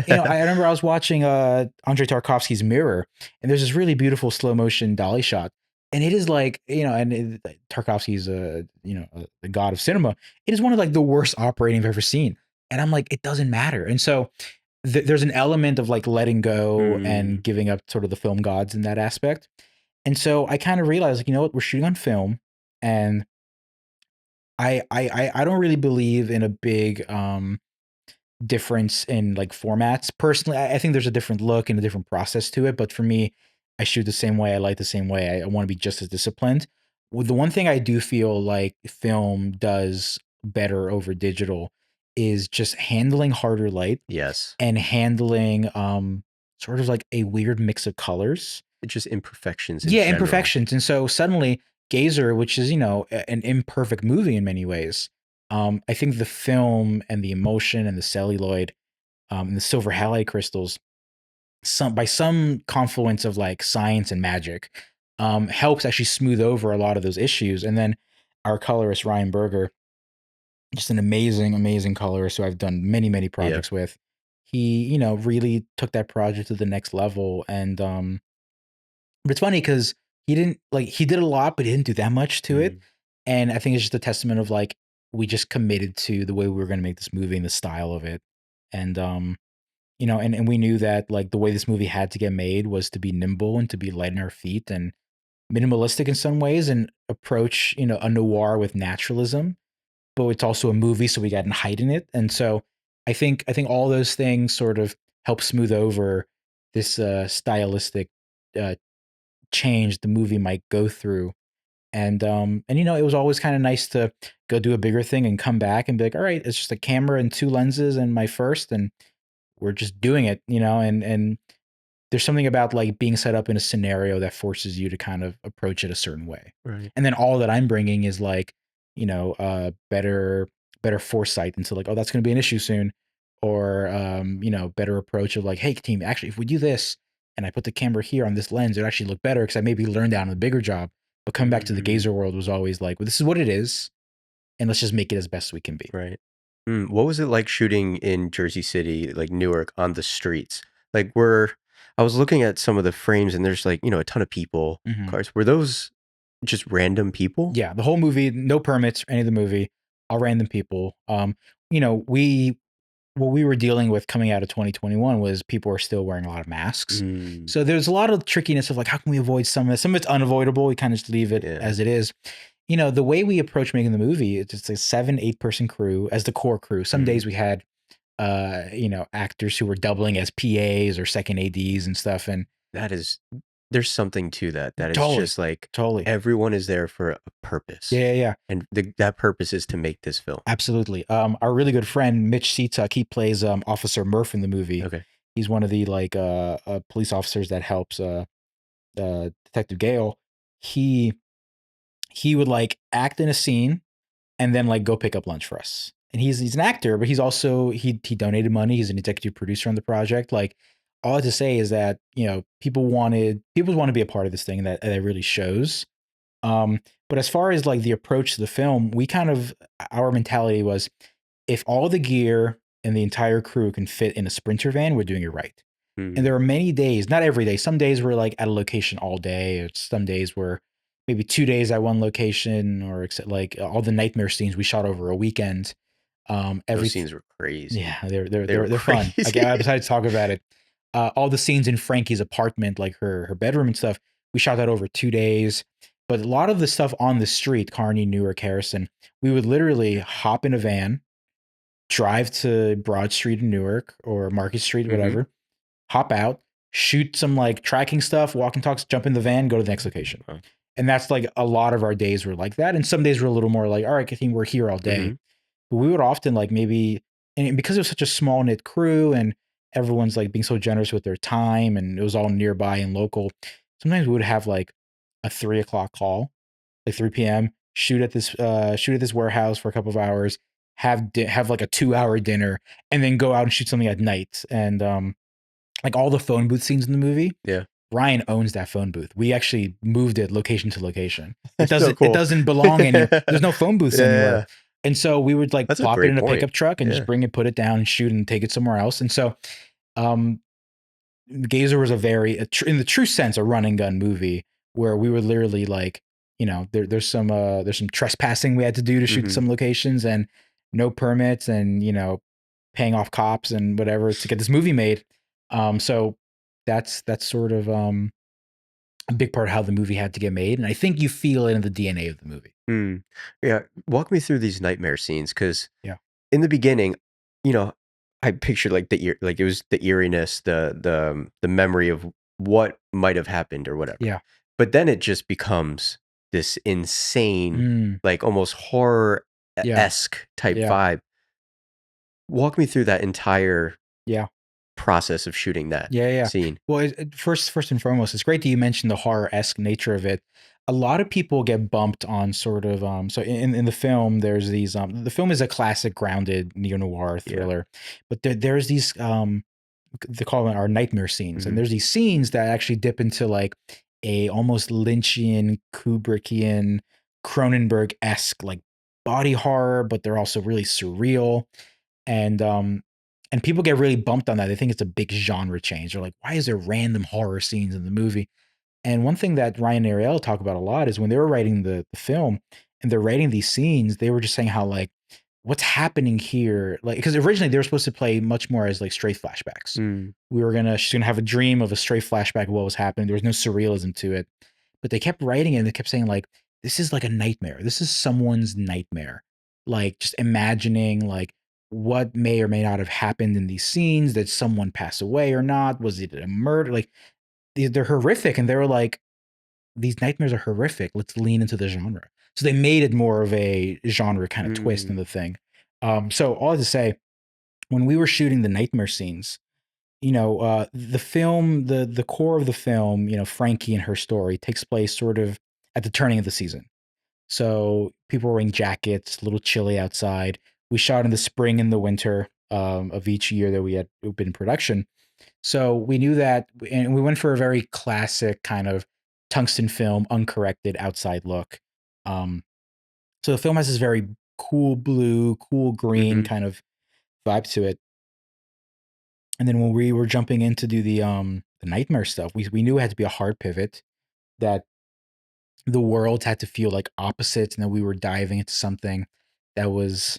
I remember I was watching Andrei Tarkovsky's Mirror, and there's this really beautiful slow motion dolly shot, and it is like Tarkovsky's the god of cinema. It is one of like the worst operating I've ever seen, and I'm like, it doesn't matter. And so there's an element of like letting go and Mm, giving up sort of the film gods in that aspect. And so I kind of realized, like, you know what, we're shooting on film, and I don't really believe in a big difference in like formats. Personally, I think there's a different look and a different process to it. But for me, I shoot the same way. I like the same way. I want to be just as disciplined. Well, the one thing I do feel like film does better over digital is just handling harder light yes. and handling sort of like a weird mix of colors. It's just imperfections in Yeah, general. imperfections. And so suddenly Gazer, which is, an imperfect movie in many ways, I think the film and the emotion and the celluloid and the silver halide crystals, some confluence of like science and magic, helps actually smooth over a lot of those issues. And then our colorist Ryan Berger, just an amazing, amazing colorist who I've done many, many Yeah. projects with. He, really took that project to the next level. And but it's funny because he did a lot, but he didn't do that much to it. Mm, And I think it's just a testament of like we just committed to the way we were going to make this movie and the style of it. And and we knew that like the way this movie had to get made was to be nimble and to be light in our feet and minimalistic in some ways and approach, a noir with naturalism, but it's also a movie, so we got to heighten it. And so I think all those things sort of help smooth over this stylistic uh, change the movie might go through. And it was always kind of nice to go do a bigger thing and come back and be like, all right, it's just a camera and two lenses and my first, and we're just doing it, and there's something about like being set up in a scenario that forces you to kind of approach it a certain way. right. And then all that I'm bringing is like, better foresight into like, oh, that's going to be an issue soon, or better approach of like, hey, team, actually, if we do this and I put the camera here on this lens, it actually look better because I maybe learned that on a bigger job. But coming back to the Mm, gazer world was always like, well, this is what it is, and let's just make it as best we can be. right. What was it like shooting in Jersey City, like Newark, on the streets? Like, I was looking at some of the frames, and there's like, a ton of people, Mhm. cars. Were those just random people? Yeah, the whole movie, no permits, any of the movie, all random people. We what we were dealing with coming out of 2021 was people were still wearing a lot of masks. Mm, So there's a lot of trickiness of like, how can we avoid some of it? Some of it's unavoidable. We kind of just leave it yeah. as it is. The way we approach making the movie, it's just a 7, 8 person crew as the core crew. Some Mm, days we had, actors who were doubling as PAs or second ADs and stuff. And that is, there's something to that. That it's totally, just like totally. everyone is there for a Yeah, purpose, yeah, yeah. and that purpose is to make this film. Absolutely. Our really good friend Mitch Seatuck, he plays Officer Murph in the movie. Okay. He's one of the like police officers that helps Detective Gale. He he would like act in a scene and then like go pick up lunch for us. And he's an actor, but he's also he donated money. He's an executive producer on the project. Like all I have to say is that people want to be a part of this thing, and that really shows. Um, but as far as like the approach to the film, we kind of our mentality was if all the gear and the entire crew can fit in a Sprinter van, we're doing it right. And Mm, there are many days, not every day. Some days we're like at a location all day. Or some days we're maybe 2 days at one location, or except like all the nightmare scenes we shot over a weekend. those Every scenes were crazy. Yeah, they're they're They were they're they're fun. Like crazy. I decided to talk about it. All the scenes in Frankie's apartment, like her bedroom and stuff, we shot that over 2 days. But a lot of the stuff on the street, Kearney, Newark, Harrison, we would literally hop in a van, drive to Broad Street in Newark or Market Street, Hmm. whatever, hop out, shoot some like tracking stuff, walk and talks, jump in the van, go to the next location. And that's like a lot of our days were like that. And some days were a little more like, all right, I think we're here all day. Hmm. But we would often like maybe, and because it was such a small knit crew and everyone's like being so generous with their time and it was all nearby and local, sometimes we would have like a 3 o'clock call, like 3 p.m., shoot at this warehouse for a couple of hours, have like a 2 hour dinner, and then go out and shoot something at night. And like all the phone booth scenes in the movie, Yeah. Ryan owns that phone booth. We actually moved it location to location. It That's so doesn't it cool. doesn't belong anywhere. Yeah. There's no phone booths anywhere. Yeah. And so we would like That's a plop it great in a point. pickup truck and just Yeah. bring it, put it down and shoot and take it somewhere else. And so um Gazer was a in the true sense, a run and gun movie where we were literally like, there's some trespassing we had to do to shoot Hmm. some locations and no permits and paying off cops and whatever to get this movie made. So that's sort of a big part of how the movie had to get made, and I think you feel it in the DNA of the movie. Mm. Yeah. Walk me through these nightmare scenes, because Yeah, in the beginning, you know, I pictured like like it was the eeriness, the memory of what might have happened or whatever. yeah, But then it just becomes this insane, mm, like almost horror yeah, esque type yeah, vibe. Walk me through that entire yeah. process of shooting that Yeah, yeah. scene. Well, first and foremost, it's great that you mentioned the horror-esque nature of it. A lot of people get bumped on sort of so in the film there's these the film is a classic grounded neo-noir Yeah. thriller, but there's these they call them our nightmare scenes, and Hmm. there's these scenes that actually dip into like a almost Lynchian, Kubrickian, Cronenberg-esque like body horror, but they're also really surreal. And and people get really bumped on that. They think it's a big genre change. They're like, why is there random horror scenes in the movie? And one thing that Ryan and Ariel talk about a lot is when they were writing the film and they're writing these scenes, they were just saying how like what's happening here, like because originally they were supposed to play much more as like straight flashbacks. Mm. She's gonna have a dream of a straight flashback of what was happening. There was no surrealism to it, but they kept writing it and they kept saying like this is like a nightmare. This is someone's nightmare. Like just imagining like what may or may not have happened in these scenes. Did someone pass away or not? Was it a murder? Like they're horrific, and they were like, these nightmares are horrific. Let's lean into the genre. So they made it more of a genre kind of twist in Mm. the thing. So all to say, when we were shooting the nightmare scenes, the film, the core of the film, Frankie and her story takes place sort of at the turning of the season. So people were wearing jackets, a little chilly outside. We shot in the spring and the winter of each year that we had been in production. So we knew that, and we went for a very classic kind of tungsten film, uncorrected outside look. Um, so the film has this very cool blue, cool green Mhm. kind of vibe to it. And then when we were jumping in to do the nightmare stuff, we knew it had to be a hard pivot, that the world had to feel like opposites, and that we were diving into something that was,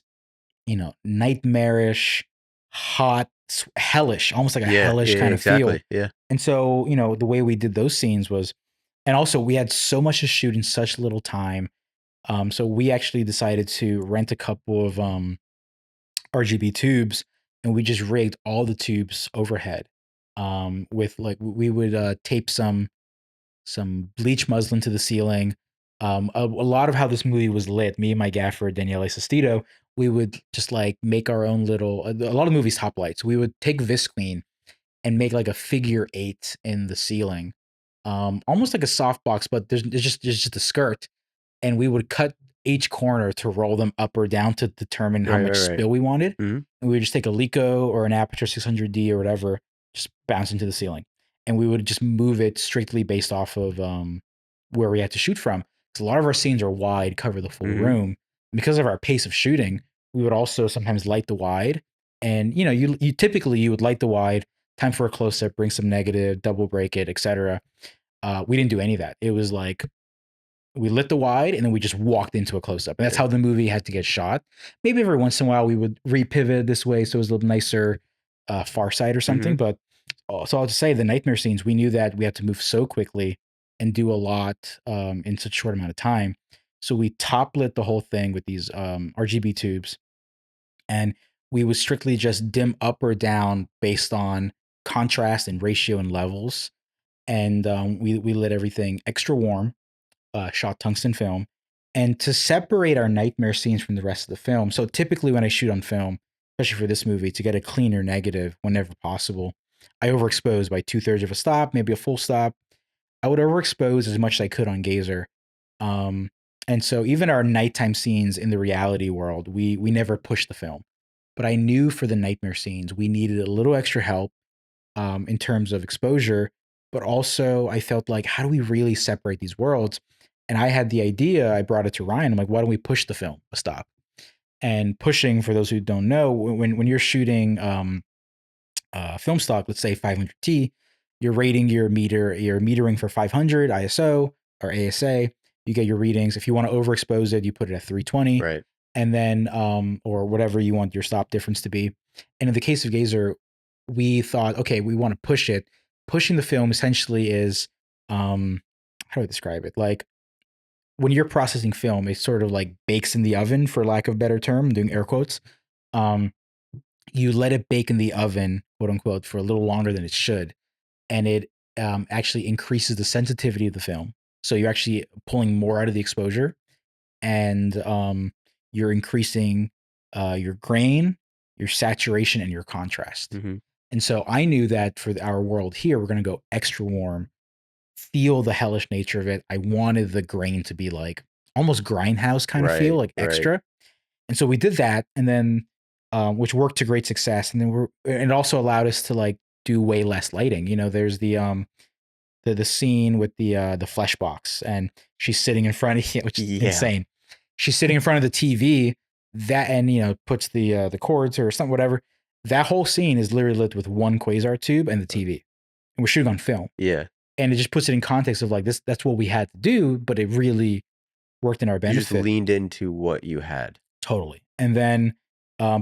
nightmarish, hot, hellish, almost like a Yeah, hellish yeah, kind of feel. exactly, yeah. And so, the way we did those scenes was, and also we had so much to shoot in such little time. So we actually decided to rent a couple of RGB tubes, and we just rigged all the tubes overhead. With like we would tape some bleach muslin to the ceiling. A lot of how this movie was lit, me and my gaffer Daniele Sestito, we would just like make our own little. A lot of movies top lights. We would take visqueen and make like a figure eight in the ceiling, almost like a softbox, but there's just a skirt, and we would cut each corner to roll them up or down to determine how Right, much right, right. spill we wanted. Mhm. And we would just take a Leica or an Aperture 600D or whatever, just bounce into the ceiling, and we would just move it strictly based off of where we had to shoot from. Because a lot of our scenes are wide, cover the full Mhm. room. Because of our pace of shooting, we would also sometimes light the wide, and you typically you would light the wide, time for a close up, bring some negative, double break it, etc. We didn't do any of that. It was like we lit the wide and then we just walked into a close up. And that's Yeah. how the movie had to get shot. Maybe every once in a while we would repivot this way so it was a little nicer, far side or something. Mhm. But so I'll just say the nightmare scenes, we knew that we had to move so quickly and do a lot in such a short amount of time. So we top lit the whole thing with these RGB tubes, and we would strictly just dim up or down based on contrast and ratio and levels. And we lit everything extra warm, shot tungsten film. And to separate our nightmare scenes from the rest of the film, so typically when I shoot on film, especially for this movie, to get a cleaner negative whenever possible, I overexpose by 2/3 of a stop, maybe a full stop. I would overexpose as much as I could on Gazer. Um, and so even our nighttime scenes in the reality world, we never pushed the film. But I knew for the nightmare scenes, we needed a little extra help in terms of exposure, but also I felt like, how do we really separate these worlds? And I had the idea, I brought it to Ryan. I'm like, why don't we push the film a stop? And pushing, for those who don't know, when you're shooting film stock, let's say 500T, you're rating you're metering for 500 ISO or ASA. You get your readings. If you want to overexpose it, you put it at 320, Right. and then or whatever you want your stop difference to be. And in the case of Gazer, we thought, okay, we want to push it. Pushing the film essentially is how do I describe it? Like when you're processing film, it sort of like bakes in the oven, for lack of a better term, I'm doing air quotes. Um, you let it bake in the oven, quote unquote, for a little longer than it should, and it actually increases the sensitivity of the film. So you're actually pulling more out of the exposure, and you're increasing your grain, your saturation, and your contrast. Mhm. And so I knew that for our world here, we're going to go extra warm, feel the hellish nature of it. I wanted the grain to be like almost grindhouse kind of feel, Right, like right. extra. And so we did that, and then which worked to great success. And then it also allowed us to like do way less lighting. There's the the scene with the flesh box, and she's sitting in front of which is Yeah. insane. She's sitting in front of the TV that, and puts the cords or something, whatever. That whole scene is literally lit with one quasar tube and the TV, and we're shooting on film, Yeah. and it just puts it in context of like this. That's what we had to do, but it really worked in our You just benefit. leaned into what you had. Totally. And then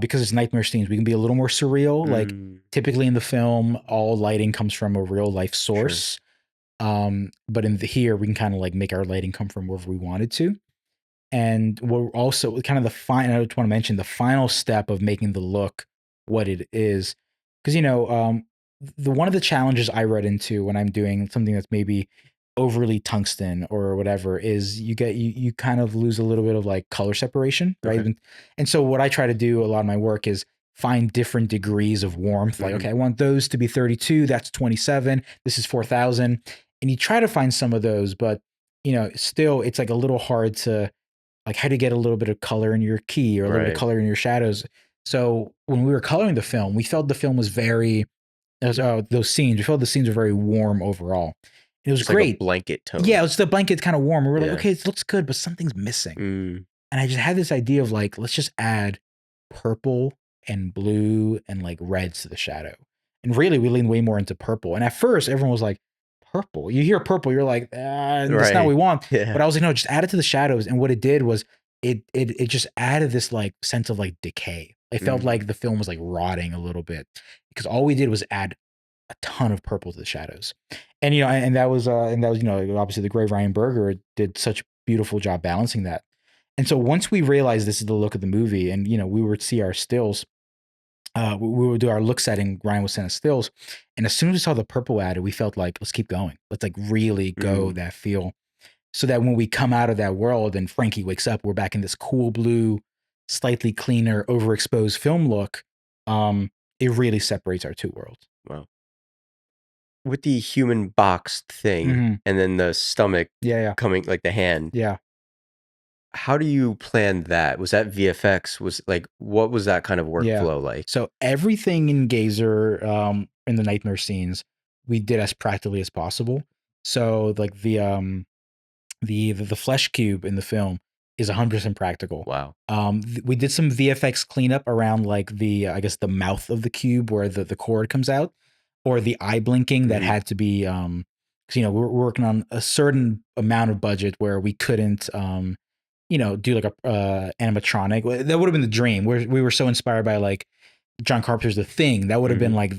because it's nightmare scenes, we can be a little more surreal. Like Mm, typically in the film, all lighting comes from a real life sure. source. But in the here, we can kind of like make our lighting come from wherever we wanted to. And we're also kind of the final, I just want to mention the final step of making the look what it is. Because, the one of the challenges I run into when I'm doing something that's maybe overly tungsten or whatever is you kind of lose a little bit of like color separation, right? Okay. And so what I try to do a lot of my work is find different degrees of warmth. Like, Mhm. okay, I want those to be 32, that's 27, this is 4,000. And you try to find some of those, but still it's like a little hard to like how to get a little bit of color in your key or a little bit of Right. color in your shadows. So when we were coloring the film, we felt the film was very those scenes. We felt the scenes were very warm overall. It was Just like a great. blanket Yeah, tone. it was the blanket kind of warm. We were like, Yeah. okay, it looks good, but something's missing. Mm, And I just had this idea of like, let's just add purple and blue and like reds to the shadow. And really, we leaned way more into purple. And at first, everyone was like, purple. You hear purple, you're like, that's not what we right. want. Yeah. But I was like, no, just add it to the shadows. And what it did was it just added this like sense of like decay. It felt Mm, like the film was like rotting a little bit because all we did was add a ton of purple to the shadows. And and that was obviously the great Ryan Berger did such a beautiful job balancing that. And so once we realized this is the look of the movie, and we would see our stills, we would do our look setting. Ryan would send us stills, and as soon as we saw the purple added, we felt like let's keep going. Let's like really go mm, that feel, so that when we come out of that world and Frankie wakes up, we're back in this cool blue, slightly cleaner, overexposed film look. Um, it really separates our two worlds. wow. With the human box thing Mm-hmm. and then the stomach Yeah, yeah, coming like the hand, yeah. how do you plan that? Was that VFX? Was like what was that kind of Yeah. workflow like? So everything in Gazer, in the nightmare scenes, we did as practically as possible. So like the flesh cube in the film is 100% practical. Wow. We did some VFX cleanup around like the I guess the mouth of the cube where the cord comes out, or the eye blinking that Mhm. had to be because we're working on a certain amount of budget where we couldn't do like a animatronic. That would have been the dream. We were so inspired by like John Carpenter's The Thing. That would have been Mhm. like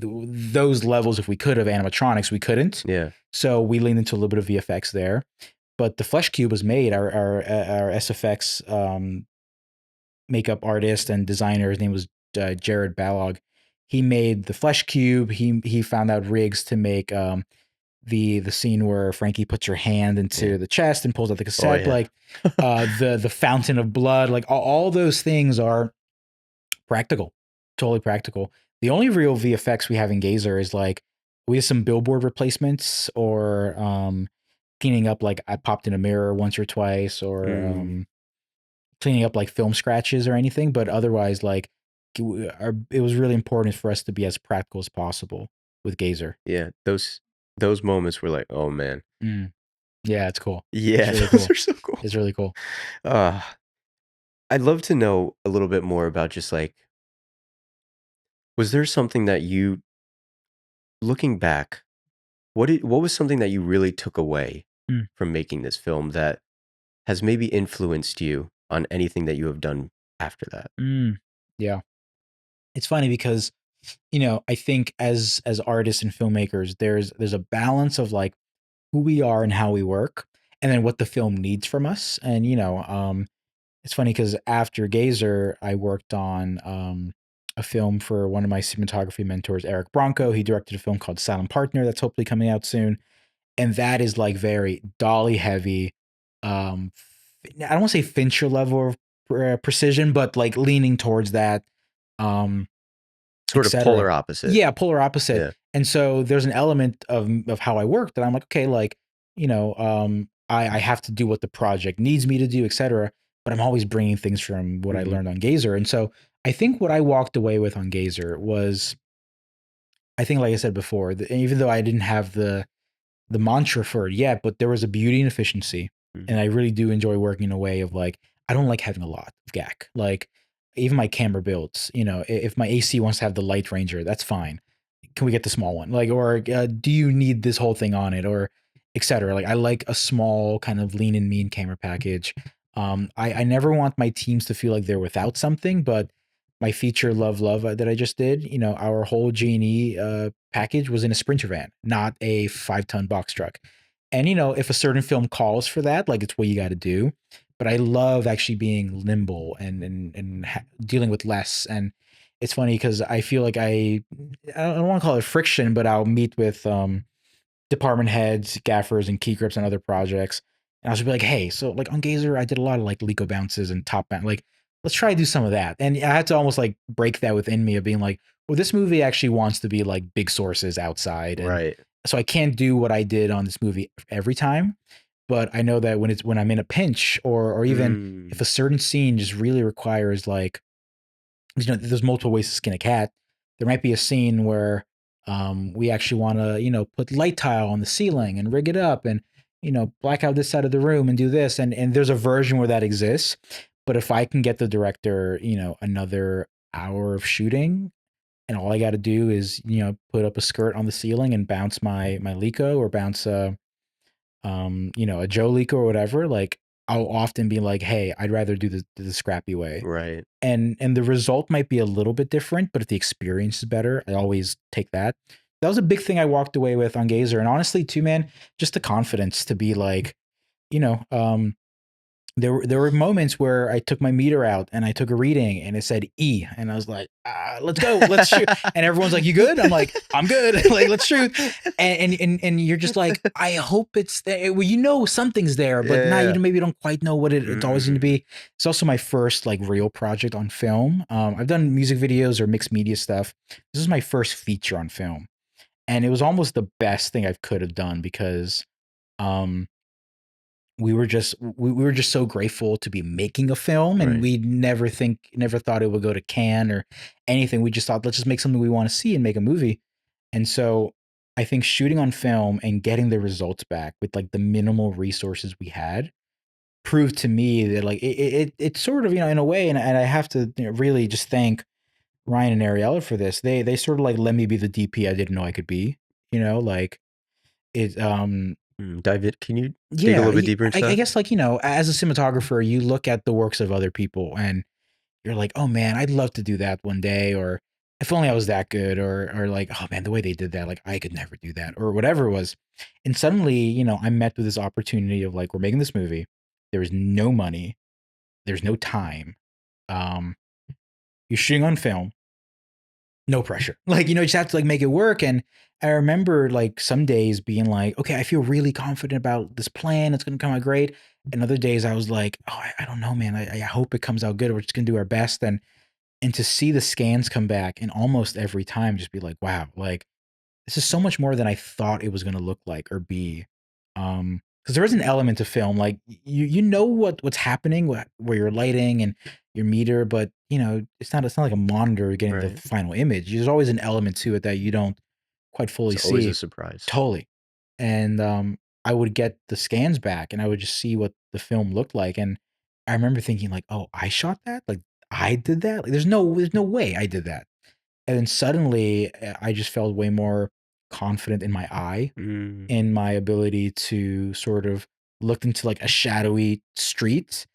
those levels if we could have animatronics. We couldn't. Yeah. So we leaned into a little bit of VFX there. But the Flesh Cube was made. Our SFX makeup artist and designer, his name was Jared Balog. He made the Flesh Cube. He found out rigs to make the scene where Frankie puts her hand Yeah. into the chest and pulls out the Oh cassette, yeah. like the fountain of blood, like all those things are practical, totally practical. The only real VFX we have in Gazer is like we have some billboard replacements or cleaning up. Like I popped in a mirror once or twice, or Mm, cleaning up like film scratches or anything. But otherwise, like it was really important for us to be as practical as possible with Gazer. yeah. Those moments were like, oh man. Mm. Yeah, it's cool. It's Yeah, really those cool. are so cool. It's really cool. Uh, I'd love to know a little bit more about just like, was there something that you, looking back, what was something that you really took away Mm. from making this film that has maybe influenced you on anything that you have done after that? Mm. Yeah. It's funny because I think as artists and filmmakers, there's a balance of like who we are and how we work, and then what the film needs from us. And it's funny because after Gazer, I worked on a film for one of my cinematography mentors, Eric Bronco. He directed a film called Silent Partner that's hopefully coming out soon, and that is like very dolly heavy. Um, I don't want to say Fincher level of precision, but like leaning towards that. Um, Sort of etc. polar opposite. Yeah, polar opposite. Yeah. And so there's an element of how I work that I'm like, okay, like, I have to do what the project needs me to do, etc. But I'm always bringing things from what I Mhm. learned on Gazer. And so I think what I walked away with on Gazer was, I think, like I said before, even though I didn't have the mantra for it yet, but there was a beauty and efficiency. Mhm. And I really do enjoy working in a way of like, I don't like having a lot of GAC. Like, even my camera builds, if my AC wants to have the light ranger, that's fine. Can we get the small one? Like, or do you need this whole thing on it, or etc. Like, I like a small kind of lean and mean camera package. I never want my teams to feel like they're without something, but my feature Love Love that I just did, our whole G&E package was in a Sprinter van, not a 5-ton box truck. And if a certain film calls for that, like, it's what you got to do. But I love actually being nimble and dealing with less. And it's funny because I feel like I don't want to call it friction, but I'll meet with department heads, gaffers, and key grips on other projects. And I'll just be like, hey, so like on Gazer, I did a lot of like Lico bounces and top bounce. Like, let's try to do some of that. And I had to almost like break that within me of being like, well, this movie actually wants to be like big sources outside. And Right. so I can't do what I did on this movie every time. But I know that when I'm in a pinch, or even if Mm. a certain scene just really requires like, there's multiple ways to skin a cat. There might be a scene where we actually want to, put light tile on the ceiling and rig it up and, black out this side of the room and do this. And there's a version where that exists. But if I can get the director, another hour of shooting, and all I got to do is, put up a skirt on the ceiling and bounce my Lico, or bounce a Joe Lico or whatever, like, I'll often be like, hey, I'd rather do the scrappy way. Right. And the result might be a little bit different, but if the experience is better, I always take that. That was a big thing I walked away with on Gazer. And honestly, too, man, just the confidence to be like, you know, um, there were moments where I took my meter out and I took a reading and it said E, and I was like, let's go, let's shoot. And everyone's like, you good? I'm like, I'm good. Like, let's shoot. And you're just like, I hope it's there. Well, something's there, but now Yeah. maybe don't quite know what it's always going to Mhm. be. It's also my first like real project on film. I've done music videos or mixed media stuff. This is my first feature on film, and it was almost the best thing I could have done because um we were just so grateful to be making a film, and Right. we never thought it would go to Cannes or anything. We just thought, let's just make something we want to see and make a movie. And so I think shooting on film and getting the results back with like the minimal resources we had proved to me that like it's sort of, in a way, and I have to, really just thank Ryan and Ariella for this. They sort of like let me be the DP I didn't know I could be, like it Dive it. Can you dig a yeah, little bit deeper into I that? guess, like, as a cinematographer, you look at the works of other people and you're like, "Oh, man, I'd love to do that one day," or "If only I was that good," or like, "Oh, man, the way they did that, like, I could never do that," or whatever it was. And suddenly, I'm met with this opportunity of, like, we're making this movie. There is no money. There's no time. Um, you're shooting on film. No pressure. Like, you just have to like make it work. And I remember like some days being like, okay, I feel really confident about this plan. It's going to come out great. And other days I was like, oh, I don't know, man. I hope it comes out good. We're just going to do our best. And to see the scans come back and almost every time just be like, wow, like this is so much more than I thought it was going to look like or be. Because there is an element to film, like you know what's happening, where you're lighting and your meter, but it's not like a monitor getting the Right. final image. There's always an element to it that you don't quite fully It's always a see. surprise. Totally. And I would get the scans back and I would just see what the film looked like. And I remember thinking like, oh, I shot that? Like I did that? Like there's no way I did that. And then suddenly I just felt way more confident in my eye, Mm. in my ability to sort of look into like a shadowy street.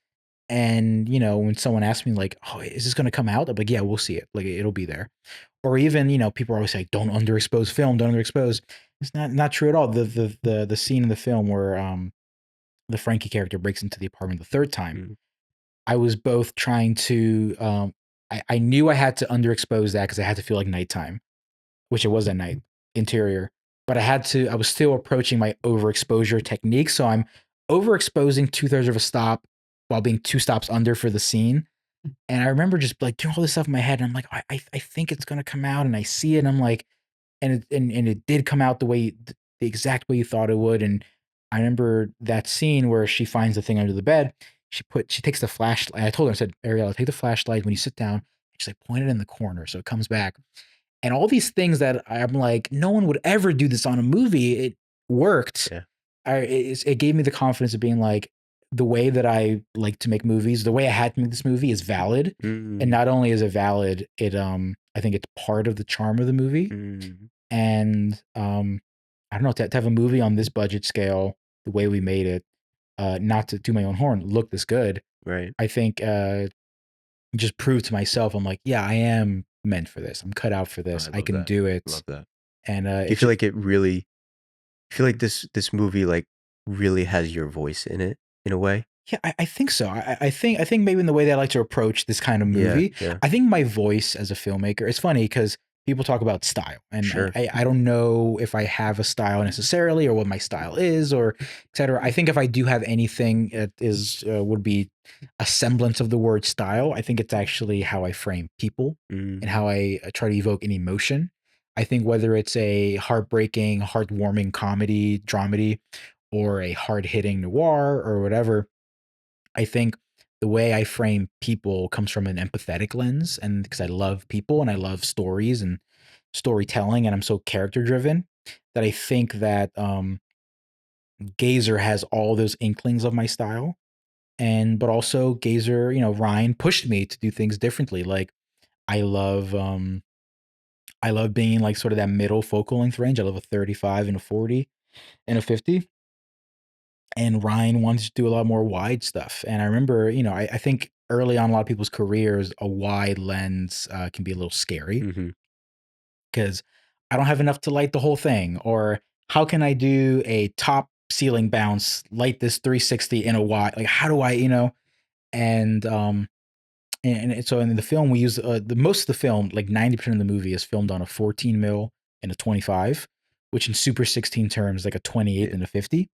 And, when someone asks me like, oh, is this going to come out? I'm like, yeah, we'll see it. Like it'll be there. Or even, people are always like, don't underexpose film, don't underexpose. It's not true at all. The scene in the film where the Frankie character breaks into the apartment the third time, Mm. I was both trying to I knew I had to underexpose that because I had to feel like nighttime, which it was at night, interior. But I was still approaching my overexposure technique. So I'm overexposing 2/3 of a stop while being 2 stops under for the scene. And I remember just like doing all this stuff in my head. And I'm like, I think it's going to come out. And I see it. And I'm like, and it did come out the exact way you thought it would. And I remember that scene where she finds the thing under the bed. She takes the flashlight. I told her, I said, Ariella, take the flashlight when you sit down. She's like, point it in the corner so it comes back. And all these things that I'm like, no one would ever do this on a movie. worked, Yeah. it gave me the confidence of being like, the way that I like to make movies, the way I had to make this movie is valid. And Mm, not only is it valid, I think it's part of the charm of the movie. mm, And I don't know, to have a movie on this budget scale, the way we made it, not to my own horn, look this good. right. I think just proved to myself, I'm like, yeah, I am meant for this. I'm cut out for Oh, this. I I love can that. do I it. love that. And Do you it's feel just, like it really I feel like this movie, like, really has your voice in it, in a way? yeah, I think so. I think maybe in the way that I like to approach this kind of Yeah, movie, yeah. I think my voice as a filmmaker, it's funny because people talk about style, and Sure. I don't know if I have a style necessarily or what my style is or et cetera. I think if I do have anything that is would be a semblance of the word style, I think it's actually how I frame people and Mm, how I try to evoke an emotion. I think whether it's a heartbreaking, heartwarming comedy, dramedy, or a hard hitting noir or whatever, I think the way I frame people comes from an empathetic lens, and because I love people and I love stories and storytelling, and I'm so character driven that I think that Gazer has all those inklings of my style. And but also Gazer, Ryan pushed me to do things differently. Like I love I love being like sort of that middle focal length range. I love a 35 and a 40 and a 50. And Ryan wanted to do a lot more wide stuff. And I remember, I think early on, a lot of people's careers, a wide lens can be a little scary mhm. because I don't have enough to light the whole thing. Or how can I do a top ceiling bounce, light this 360 in a wide? Like, how do I, And so in the film, we use the most of the film, like 90% of the movie, is filmed on a 14 mil and a 25, which in Super 16 terms, like a 28 Yeah. and a 50.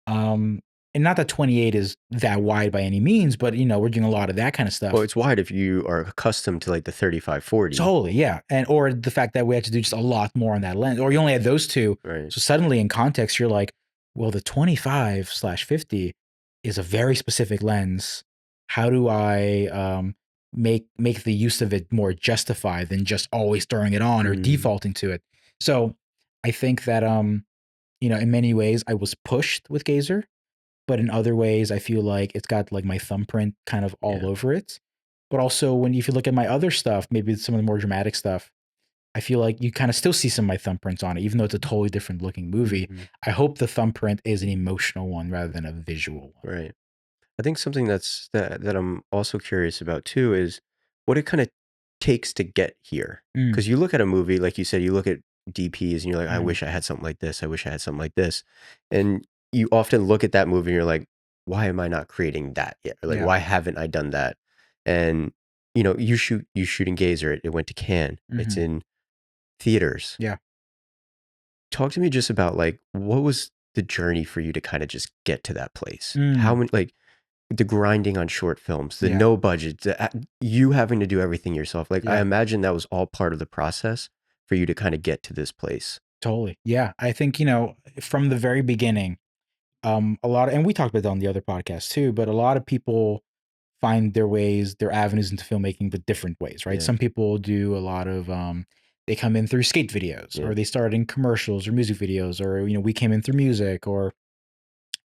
Um, and not that 28 is that wide by any means, but we're doing a lot of that kind of Well, stuff. it's wide if you are accustomed to, like, the 35-40. Totally, yeah. And or the fact that we had to do just a lot more on that lens, or you only had those two. Right. So suddenly in context, you're like, well, the 25/50 is a very specific lens. How do I make the use of it more justified than just always throwing it on or Mm, defaulting to it? So I think that in many ways I was pushed with Gazer, but in other ways, I feel like it's got like my thumbprint kind of all yeah. over it. But also, when if you look at my other stuff, maybe some of the more dramatic stuff, I feel like you kind of still see some of my thumbprints on it, even though it's a totally different looking movie. Mhm. I hope the thumbprint is an emotional one rather than a visual one. Right. I think something that I'm also curious about too is what it kind of takes to get here. Mm, Because you look at a movie, like you said, you look at DPs and you're like, I mm, wish I had something like this. I wish I had something like this. And you often look at that movie and you're like, why am I not creating that yet? Or like, yeah. why haven't I done that? And you shoot in Gazer. It went to Cannes. It's Hmm. in theaters. Yeah. Talk to me just about like what was the journey for you to kind of just get to that place? How Mm, many like the grinding on short films, the yeah. no budget, you having to do everything yourself. Like, I Yeah. imagine that was all part of the process for you to kind of get to this place. Totally. Yeah. I think, from the very beginning, a lot of, and we talked about that on the other podcast too, but a lot of people find their ways, their avenues into filmmaking, but different ways, right? Yeah. Some people do a lot of they come in through skate videos, Yeah. or they started in commercials or music videos, or we came in through music, or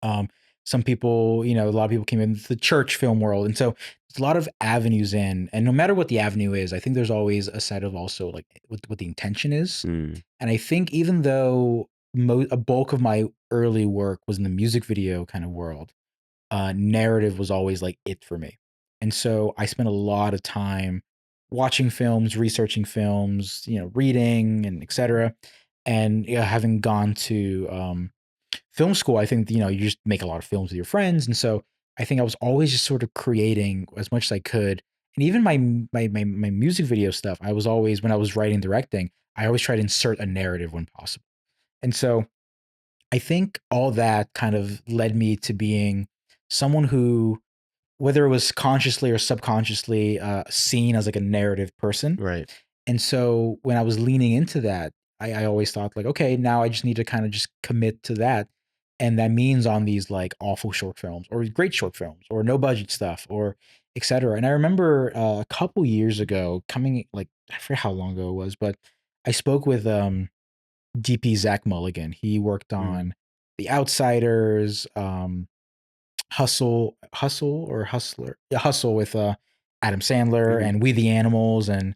um some people, a lot of people came into the church film world. And so there's a lot of avenues in, and no matter what the avenue is, I think there's always a set of also like what the intention is. Mm. And I think even though a bulk of my early work was in the music video kind of world, narrative was always like it for me. And so I spent a lot of time watching films, researching films, reading and etc. And having gone to film school, I think you just make a lot of films with your friends, and so I think I was always just sort of creating as much as I could. And even my music video stuff, I was always, when I was writing, directing, I always try to insert a narrative when possible. And so I think all that kind of led me to being someone who, whether it was consciously or subconsciously, seen as like a narrative person. Right. And so when I was leaning into that, I always thought like, okay, now I just need to kind of just commit to that. And that means on these like awful short films or great short films or no budget stuff or etc. And I remember a couple years ago coming, like, I forget how long ago it was, but I spoke with DP Zach Mulligan. He worked Mm, on The Outsiders, Hustle, yeah, Hustle with Adam Sandler, mhm, and We the Animals, and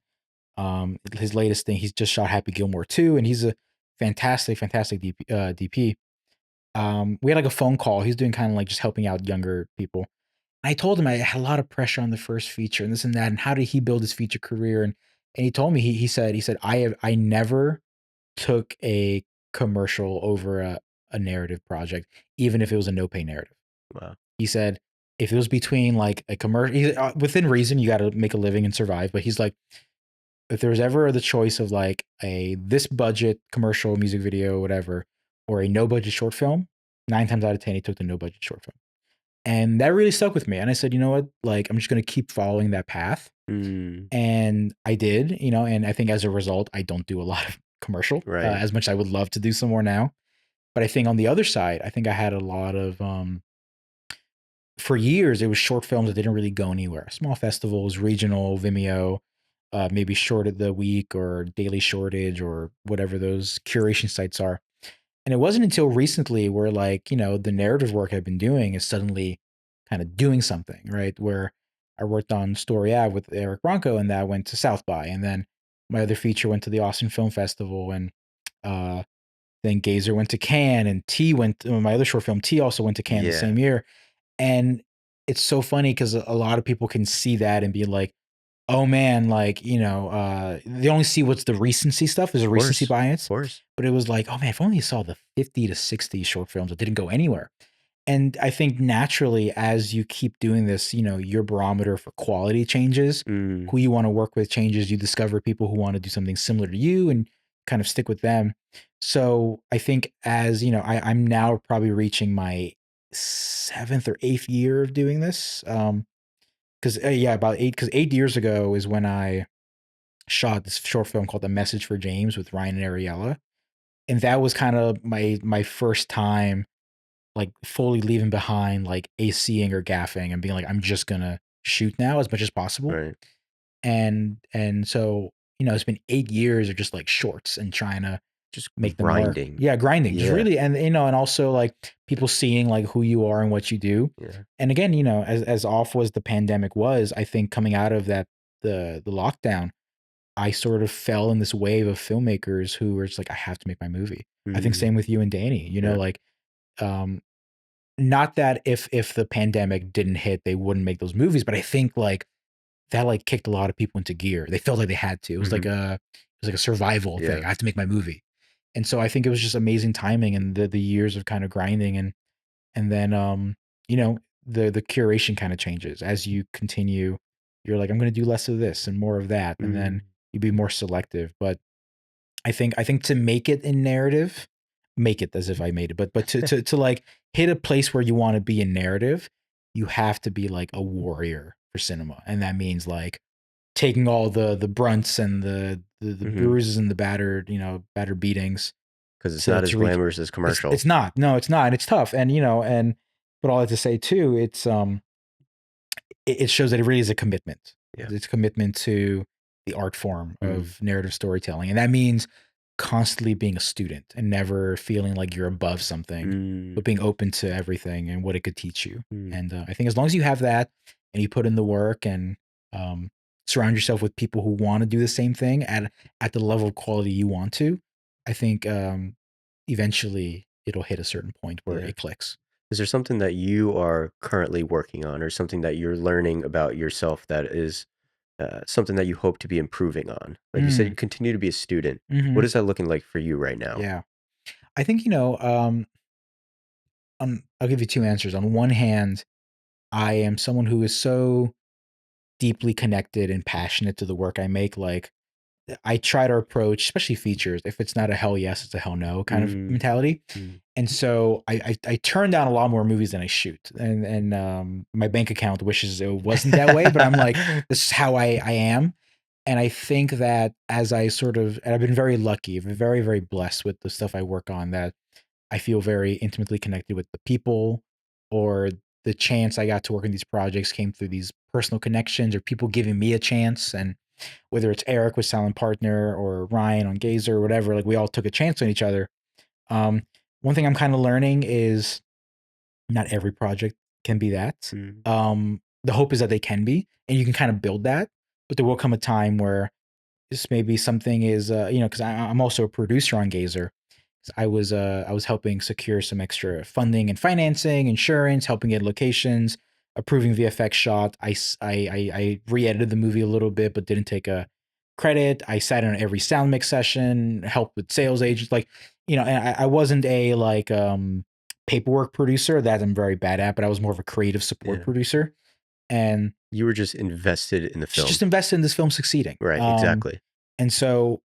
his latest thing, he's just shot Happy Gilmore 2, and he's a fantastic DP. We had like a phone call. He's doing kind of like just helping out younger people. I told him I had a lot of pressure on the first feature and this and that, and how did he build his feature career? And he told me he said I never took a commercial over a narrative project, even if it was a no pay narrative. wow, He said if it was between like a commercial, within reason, you got to make a living and survive. But he's like, if there was ever the choice of like a this budget commercial, music video, whatever, or a no budget short film, 9 times out of 10, he took the no budget short film. And that really stuck with me. And I said, you know what? Like, I'm just going to keep following that path. mm, And I did, and I think as a result, I don't do a lot of commercial right, as much as I would love to do some more now. But I think on the other side, I think I had a lot of, for years, it was short films that didn't really go anywhere. Small festivals, regional, Vimeo, maybe Short of the Week or Daily Shortage or whatever those curation sites are. And it wasn't until recently where like, the narrative work I've been doing is suddenly kind of doing something, right? Where I worked on Story Ave with Eric Bronco and that went to South by. And then my other feature went to the Austin Film Festival and uh then Gazer went to Cannes and T went my other short film T also went to Cannes the yeah, same year. And it's so funny because a lot of people can see that and be like, oh man, like, they only see what's the recency stuff. There's a recency of bias. course, But it was like, oh man, if only you saw the 50 to 60 short films that didn't go anywhere. And I think naturally, as you keep doing this, your barometer for quality changes, mm, who you want to work with changes, you discover people who want to do something similar to you and kind of stick with them. So I think as, I'm now probably reaching my seventh or eighth year of doing this. Because yeah, about 8 years ago is when I shot this short film called The Message for James with Ryan and Ariella. And that was kind of my first time like fully leaving behind like ACing or gaffing and being like, I'm just gonna shoot now as much as possible. right, And so, it's been 8 years of just like shorts and trying to just make them work. grinding, Yeah, grinding. Just yeah, really and also like people seeing like who you are and what you do. yeah, And again, as awful as the pandemic was, I think coming out of that the lockdown, I sort of fell in this wave of filmmakers who were just like, I have to make my movie. I think mm, same with you and Danny, yeah, like um not that if the pandemic didn't hit, they wouldn't make those movies, but I think like that like kicked a lot of people into gear. They felt like they had to. mhm, It was like a survival thing. yeah, I have to make my movie. And so I think it was just amazing timing and the years of kind of grinding and then you know, the curation kind of changes as you continue. You're like, I'm gonna do less of this and more of that. And then mm, you be more selective. But I think to make it in narrative, make it as if I made it, but to like hit a place where you want to be in narrative, you have to be like a warrior for cinema, and that means like taking all the brunts and the mhm, bruises and the battered battered beatings 'cause it's to not as to reach. glamorous as It's commercial, not, no, it's not, and it's tough, and but all that to say too, it shows that it really is a commitment. yeah, It's a commitment to the art form mm, of narrative storytelling, and that means constantly being a student and never feeling like you're above something, mm, but being open to everything and what it could teach you. mm, And I think as long as you have that and you put in the work and um, surround yourself with people who want to do the same thing at the level of quality you want to, I think eventually it'll hit a certain point where yeah. it clicks. Is there something that you are currently working on or something that you're learning about yourself that is, something that you hope to be improving on? Like you said, Mm, you continue to be a student. What hmm. is that looking like for you right now? Yeah, I think I'll give you two answers. On one hand, I am someone who is so deeply connected and passionate to the work I make. Like I try to approach, especially features, if it's not a hell yes, it's a hell no kind of Mm, mentality. mm, And so I turn down a lot more movies than I shoot. And my bank account wishes it wasn't that way, but I'm like, this is how I am. And I think that as I sort of, and I've been very lucky, I've been very, very blessed with the stuff I work on, that I feel very intimately connected with the people, or the chance I got to work in these projects came through these personal connections or people giving me a chance. And whether it's Eric with Silent Partner or Ryan on Gazer or whatever, like we all took a chance on each other. Um, one thing I'm kind of learning is not every project can be that. Mm. The hope is that they can be, and you can kind of build that, but there will come a time where this maybe something is, because I'm also a producer on Gazer. I was helping secure some extra funding and financing, insurance, helping get locations, approving VFX shot. I re-edited the movie a little bit, but didn't take a credit. I sat in on every sound mix session, helped with sales agents, like and I wasn't a like paperwork producer that I'm very bad at, but I was more of a creative support Yeah. producer and You were just invested in the just film. invested in this film succeeding. Right, exactly. And so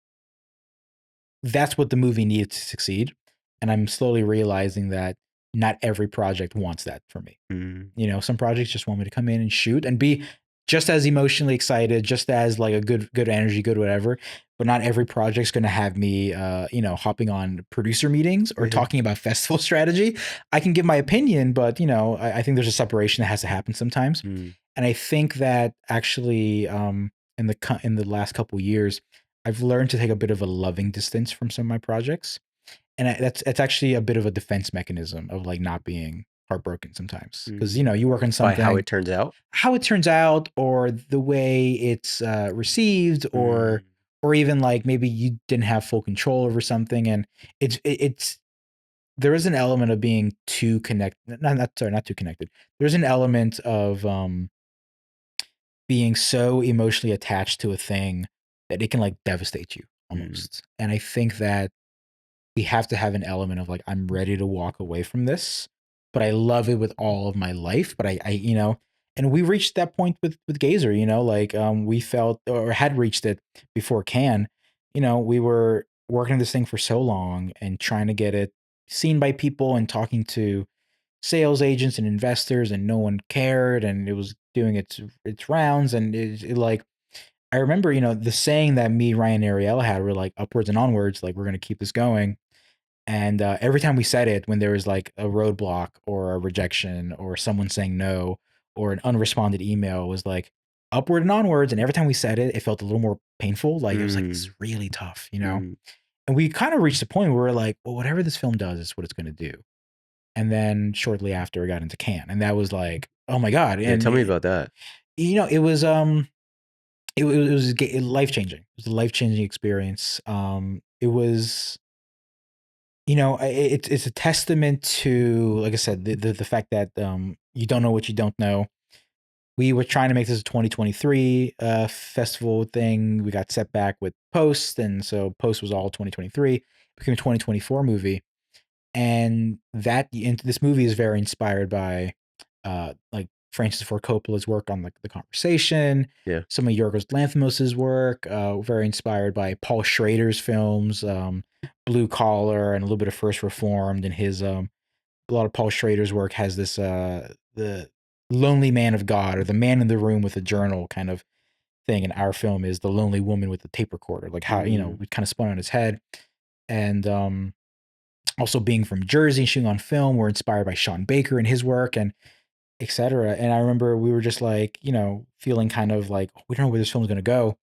that's what the movie needed to succeed. And I'm slowly realizing that not every project wants that for me. Mm. Some projects just want me to come in and shoot and be just as emotionally excited, just as like a good energy, good whatever. But not every project's going to have me, hopping on producer meetings or Yeah. talking about festival strategy. I can give my opinion, but I think there's a separation that has to happen sometimes. Mm. And I think that actually, in the last couple of years, I've learned to take a bit of a loving distance from some of my projects, and that's actually a bit of a defense mechanism of like not being heartbroken sometimes because Mm. you work on By how something, it turns out? how it turns out, or the way it's received, Mm. or even like maybe you didn't have full control over something, and it's there is an element of being too connected. Not too connected. There's an element of being so emotionally attached to a thing that it can like devastate you Mm. almost. And I think that we have to have an element of like, I'm ready to walk away from this, but I love it with all of my life. But and we reached that point with Gazer, like we felt or had reached it before Cannes. We were working on this thing for so long and trying to get it seen by people and talking to sales agents and investors, and no one cared, and it was doing its rounds, and it like I remember, the saying that me, Ryan, and Ariella had were like upwards and onwards, like we're gonna keep this going. And every time we said it, when there was like a roadblock or a rejection or someone saying no or an unresponded email, was like upward and onwards. And every time we said it, it felt a little more painful. Like it was like this is Mm. really tough. Mm. And we kind of reached a point where we're like, well, whatever this film does is what it's going to do. And then shortly after, we got into Cannes, and that was like, oh my god! Yeah, And tell me about that. it was it was life changing. It was a life changing experience. It was it's a testament to, like I said, the fact that you don't know what you don't know. We were trying to make this a 2023 festival thing. We got set back with Post, and so Post was all 2023. It became a 2024 movie, and this movie is very inspired by like Francis Ford Coppola's work on like The Conversation, Yeah. some of Yorgos Lanthimos's work, very inspired by Paul Schrader's films, Blue Collar, and a little bit of First Reformed. And his a lot of Paul Schrader's work has this the lonely man of God, or the man in the room with a journal kind of thing. And our film is the lonely woman with the tape recorder, like how Mm. we kind of spun on his head. And also being from Jersey, shooting on film, we're inspired by Sean Baker and his work, and etc. And I remember we were just like, feeling kind of like we don't know where this film's going to go.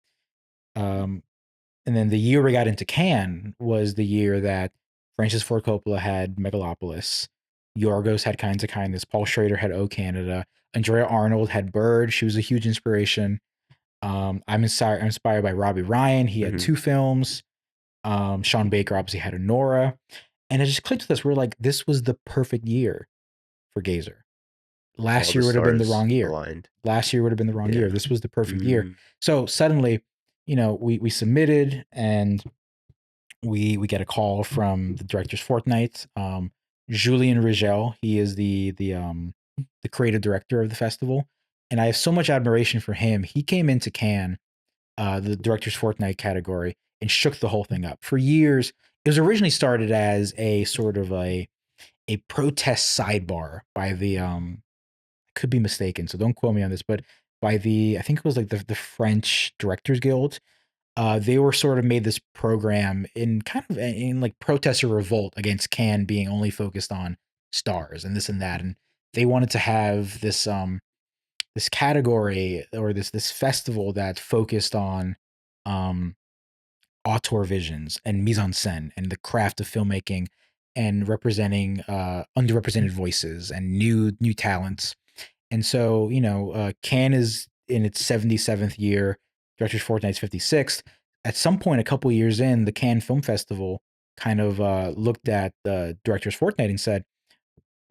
Um, and then the year we got into Cannes was the year that Francis Ford Coppola had Megalopolis, Yorgos had Kinds of Kindness, Paul Schrader had O Canada, Andrea Arnold had Bird. She was a huge inspiration. I'm inspired by Robbie Ryan. He had Mhm. two films. Sean Baker obviously had Honora. And it just clicked with us. We're like, this was the perfect year for Gazer. All Last the year would have been the stars wrong year. aligned. Last year would have been the wrong year. Yeah. This was the perfect year. Mm. So suddenly, we submitted, and we get a call from the director's fortnight. Julien Rigel, he is the creative director of the festival, and I have so much admiration for him. He came into Cannes, the director's fortnight category, and shook the whole thing up. For years, it was originally started as a sort of a protest sidebar by the could be mistaken, so don't quote me on this, but by I think it was like the French Directors Guild. They were sort of made this program in kind of in like protest or revolt against Cannes being only focused on stars and this and that, and they wanted to have this this category or this festival that focused on um, auteur visions and mise en scène and the craft of filmmaking and representing underrepresented voices and new talents. And so, Cannes is in its 77th year, Directors Fortnight's 56th. At some point, a couple years in, the Cannes Film Festival kind of looked at the Directors Fortnight and said,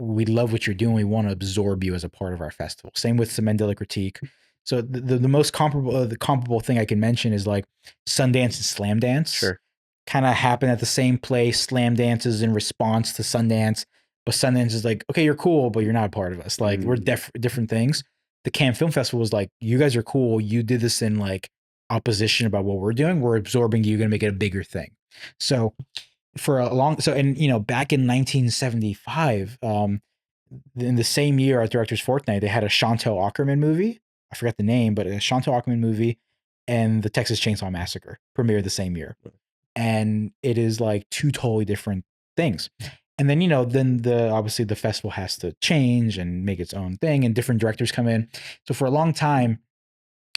we love what you're doing. We want to absorb you as a part of our festival. Same with Semaine de la Critique. So the most comparable thing I can mention is like Sundance and Slam Dance kind of happen at the same place. Slam Dance is in response to Sundance, but Sundance is like, okay, you're cool, but you're not a part of us. Like we're different things. The Cannes Film Festival was like, you guys are cool. You did this in like opposition about what we're doing. We're absorbing you. You're gonna make it a bigger thing. So for a long back in 1975 in the same year at Directors Fortnight they had a Chantal Akerman movie. I forgot the name, but a Chantal Akerman movie and the Texas Chainsaw Massacre premiered the same year, and it is like two totally different things. And then then the obviously the festival has to change and make its own thing and different directors come in. So for a long time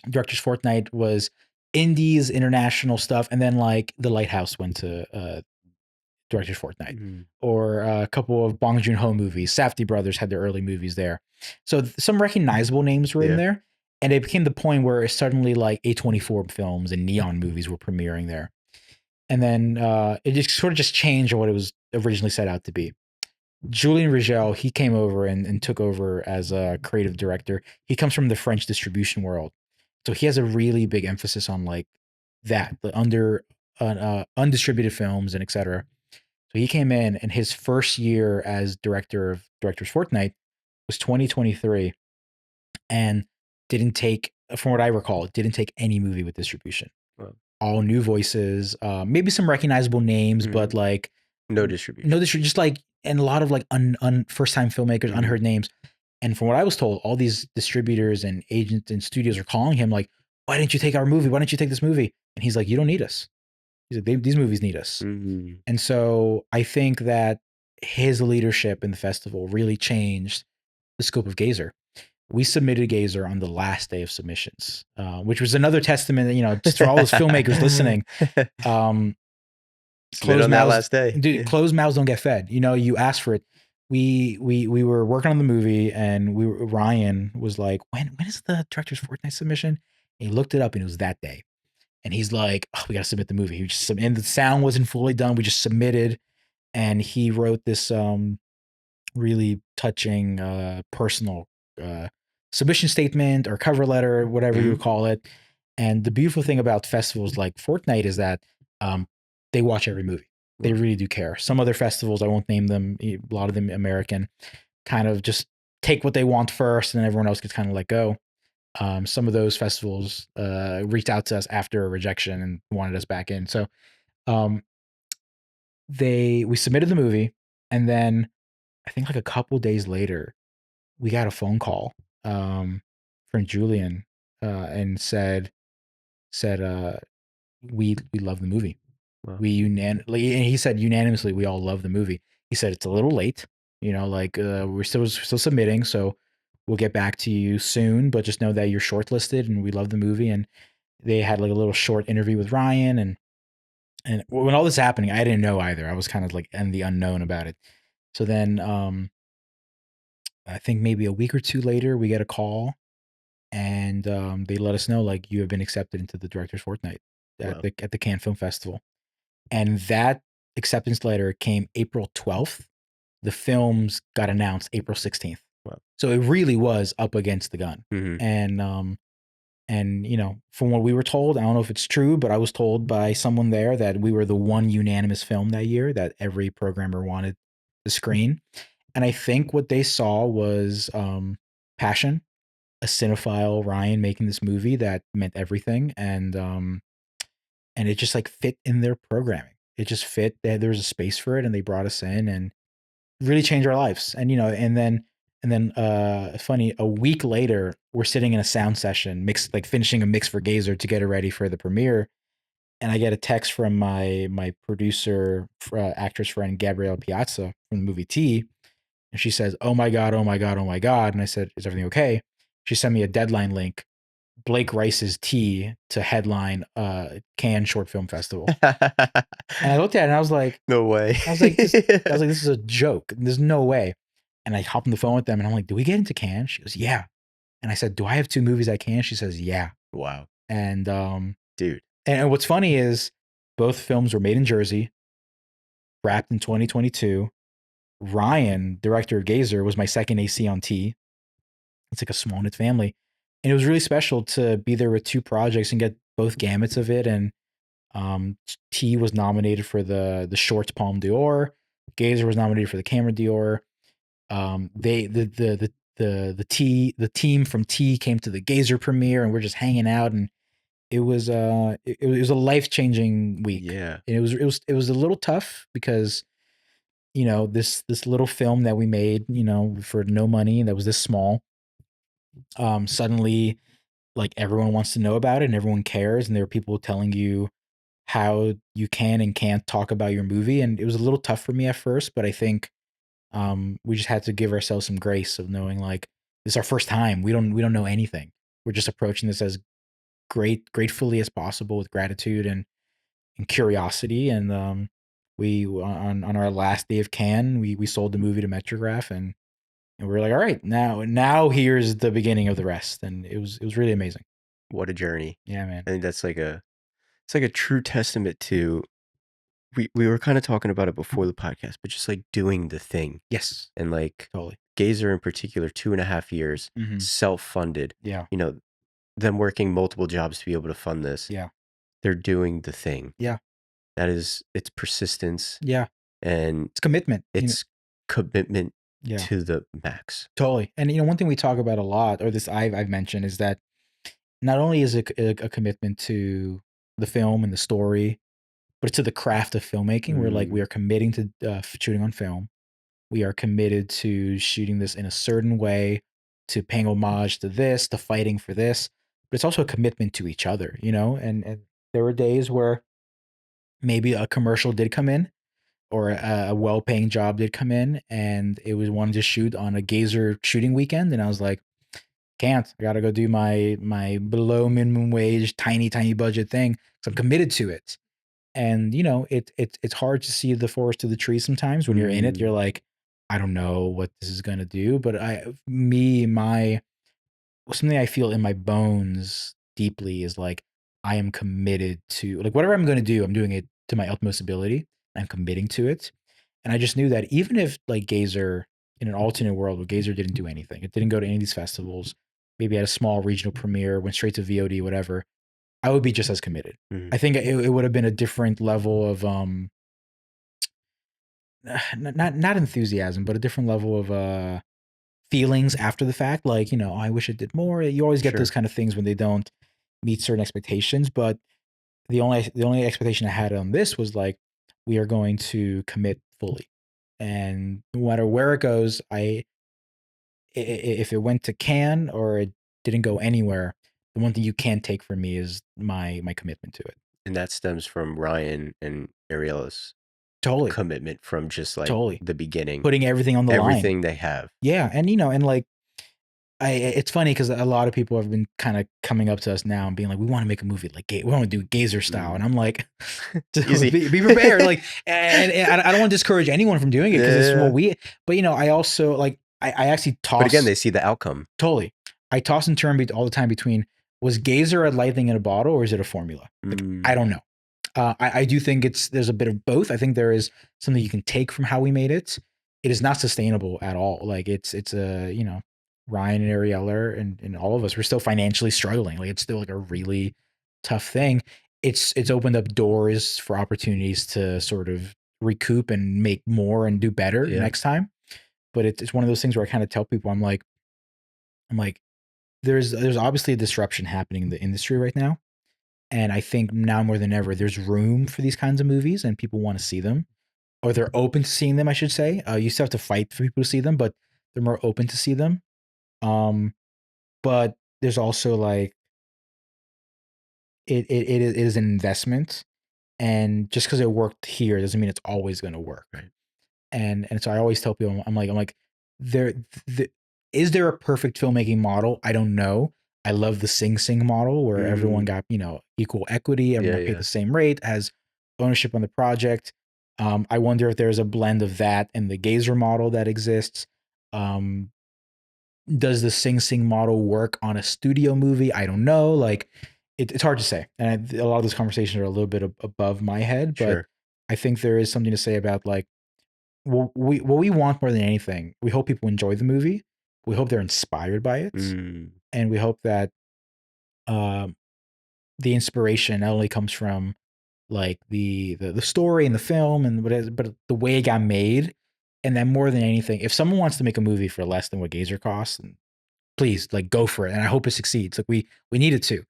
Directors Fortnight was indies, international stuff, and then like The Lighthouse went to Director's Fortnight, or a couple of Bong Joon-ho movies. Safdie brothers had their early movies there. So some recognizable names were in there. And it became the point where suddenly like A24 films and neon movies were premiering there. And then it just sort of just changed what it was originally set out to be. Julien Rigel, he came over and took over as a creative director. He comes from the French distribution world. So he has a really big emphasis on like that, the undistributed films and etc. So he came in, and his first year as director of Directors Fortnight was 2023, and didn't take, from what I recall, didn't take any movie with distribution. Wow. All new voices, maybe some recognizable names, but like no distribution. No distribution, just like, and a lot of like first time filmmakers, unheard names. And from what I was told, all these distributors and agents and studios are calling him like, "Why didn't you take our movie? Why didn't you take this movie?" And he's like, "You don't need us." He's like, "These movies need us." And so I think that his leadership in the festival really changed the scope of Gazer. We submitted Gazer on the last day of submissions, which was another testament that, just for all those filmmakers listening, Submit on that last day. Dude, closed mouths don't get fed. You ask for it. We were working on the movie, and Ryan was like, when is the Director's Fortnight submission? And he looked it up, and it was that day. And he's like, oh, we got to submit the movie. And the sound wasn't fully done. We just submitted, and he wrote this really touching, personal submission statement or cover letter, whatever you would call it. And the beautiful thing about festivals like Fortnite is that they watch every movie. They really do care. Some other festivals, I won't name them, a lot of them American, kind of just take what they want first, and then everyone else gets kind of let go. Some of those festivals reached out to us after a rejection and wanted us back in. So um, we submitted the movie, and then I think like a couple days later, we got a phone call from Julian and said we love the movie. Wow. And he said unanimously we all love the movie. He said it's a little late, like we're still submitting, so we'll get back to you soon, but just know that you're shortlisted and we love the movie. And they had like a little short interview with Ryan, and when all this happening, I didn't know either. I was kind of like in the unknown about it. So then I think maybe a week or two later, we get a call, and they let us know like you have been accepted into the Directors Fortnight at the Cannes Film Festival. And that acceptance letter came April 12th. The films got announced April 16th. Wow. So it really was up against the gun. And from what we were told, I don't know if it's true, but I was told by someone there that we were the one unanimous film that year that every programmer wanted to screen. And I think what they saw was passion, a cinephile Ryan making this movie that meant everything, and it just like fit in their programming. It just fit. There was a space for it, and they brought us in and really changed our lives. And and then funny, a week later, we're sitting in a sound session, finishing a mix for Gazer to get it ready for the premiere. And I get a text from my producer, actress friend Gabrielle Piazza from the movie T, and she says, "Oh my god, oh my god, oh my god!" And I said, "Is everything okay?" She sent me a deadline link. Blake Rice's Tea to headline Cannes Short Film Festival. And I looked at it and No way. I was like, this is a joke. There's no way. And I hopped on the phone with them and I'm like, do we get into Cannes? She goes, yeah. And I said, do I have 2 movies at Cannes? She says, yeah. Wow, And dude. what's funny is both films were made in Jersey, wrapped in 2022. Ryan, director of Gazer, was my second AC on T. It's like a small knit family. And it was really special to be there with 2 projects and get both gamuts of it. And T was nominated for the short Palme d'Or. Gazer was nominated for the Camera d'Or. They the team from T came to the Gazer premiere and we're just hanging out, and it was a life changing week. Yeah. And it was a little tough because this little film that we made for no money that was this small, suddenly like everyone wants to know about it and everyone cares, and there are people telling you how you can and can't talk about your movie, and it was a little tough for me at first, but I think we just had to give ourselves some grace of knowing like this is our first time. We don't know anything. We're just approaching this as gratefully as possible with gratitude and curiosity. And we on our last day of Cannes, we sold the movie to Metrograph, and we were like, all right, now here's the beginning of the rest. And it was really amazing. What a journey. Yeah, man. I think that's like it's like a true testament to we were kind of talking about it before the podcast, but just like doing the thing. Yes, And like totally. Gazer in particular, 2.5 years, Hmm. self-funded, Yeah, you know, them working multiple jobs to be able to fund this. yeah, They're doing the thing. yeah, That is, it's persistence yeah. and It's commitment. it's commitment Yeah, to the max. totally. And one thing we talk about a lot, or this I've mentioned, is that not only is it a commitment to the film and the story, but it's to the craft of filmmaking. We're like, we Mm, are committing to shooting on film. We are committed to shooting this in a certain way, to paying homage to this, to fighting for this. But it's also a commitment to each other, And there were days where maybe a commercial did come in, or a well-paying job did come in, and it was wanted to shoot on a Gazer shooting weekend, and I was like, can't. I gotta go do my below minimum wage, tiny budget thing. So I'm committed to it. And it's hard to see the forest to the trees sometimes. When you're in it, you're mm, like, I don't know what this is gonna do. But my something I feel in my bones deeply is like I am committed to like whatever I'm gonna do, I'm doing it to my utmost ability. I'm committing to it. And I just knew that even if like Gazer in an alternate world where Gazer didn't do anything, it didn't go to any of these festivals, maybe had a small regional premiere, went straight to VOD, whatever, I would be just as committed. mm. I think it would have been a different level of not enthusiasm, but a different level of feelings after the fact. Like, oh, I wish it did more. You always get those Sure. kind of things when they don't meet certain expectations. But the only expectation I had on this was like, we are going to commit fully. And no matter where it goes, if it went to Cannes or it didn't go anywhere, the one thing you can't take from me is my commitment to it. And that stems from Ryan and Ariella's Totally, commitment from just like totally. the beginning, Putting everything on the line. everything they have. Yeah, and and like it's funny because a lot of people have been kind of coming up to us now and being like, "We want to make a movie like we want to do Gazer style," and Mm. I'm like, Easy. be prepared. Like, and I don't want to discourage anyone from doing it because it's what Yeah. we. But I also like I actually But again, toss they see the outcome. totally. I toss and turn all the time between was Gazer a lightning in a bottle or is it a formula? Like I Mm, don't know. I do think there's a bit of both. I think there is something you can take from how we made it. It is not sustainable at all. Like it's a Ryan and Ariella and all of us we're still financially struggling. Like it's still like a really tough thing. It's opened up doors for opportunities to sort of recoup and make more and do better yeah. next time. But it's one of those things where I kind of tell people I'm like there's obviously a disruption happening in the industry right now. And I think now more than ever, there's room for these kinds of movies and people want to see them, or they're open to seeing them, I should say. You still have to fight for people to see them, but they're more open to see them. Um, but there's also like, it is an investment. And just because it worked here doesn't mean it's always going to work. Right. And so I always tell people, I'm like, there, Is there a perfect filmmaking model? I don't know. I love the Sing Sing model where everyone Mm, got, equal equity, everyone yeah, got paid yeah. the same rate, has ownership on the project. I wonder if there's a blend of that and the Gazer model that exists. Um, does the Sing Sing model work on a studio movie? I don't know. Like, it's hard to say. And a lot of those conversations are a little bit above my head, but Sure. I think there is something to say about like what we want more than anything. We hope people enjoy the movie. We hope they're inspired by it, Mm, and we hope that um, the inspiration not only comes from like the story and the film and what is, but the way it got made. And then more than anything, if someone wants to make a movie for less than what Gazer costs, please like go for it. And I hope it succeeds. Like we need it to.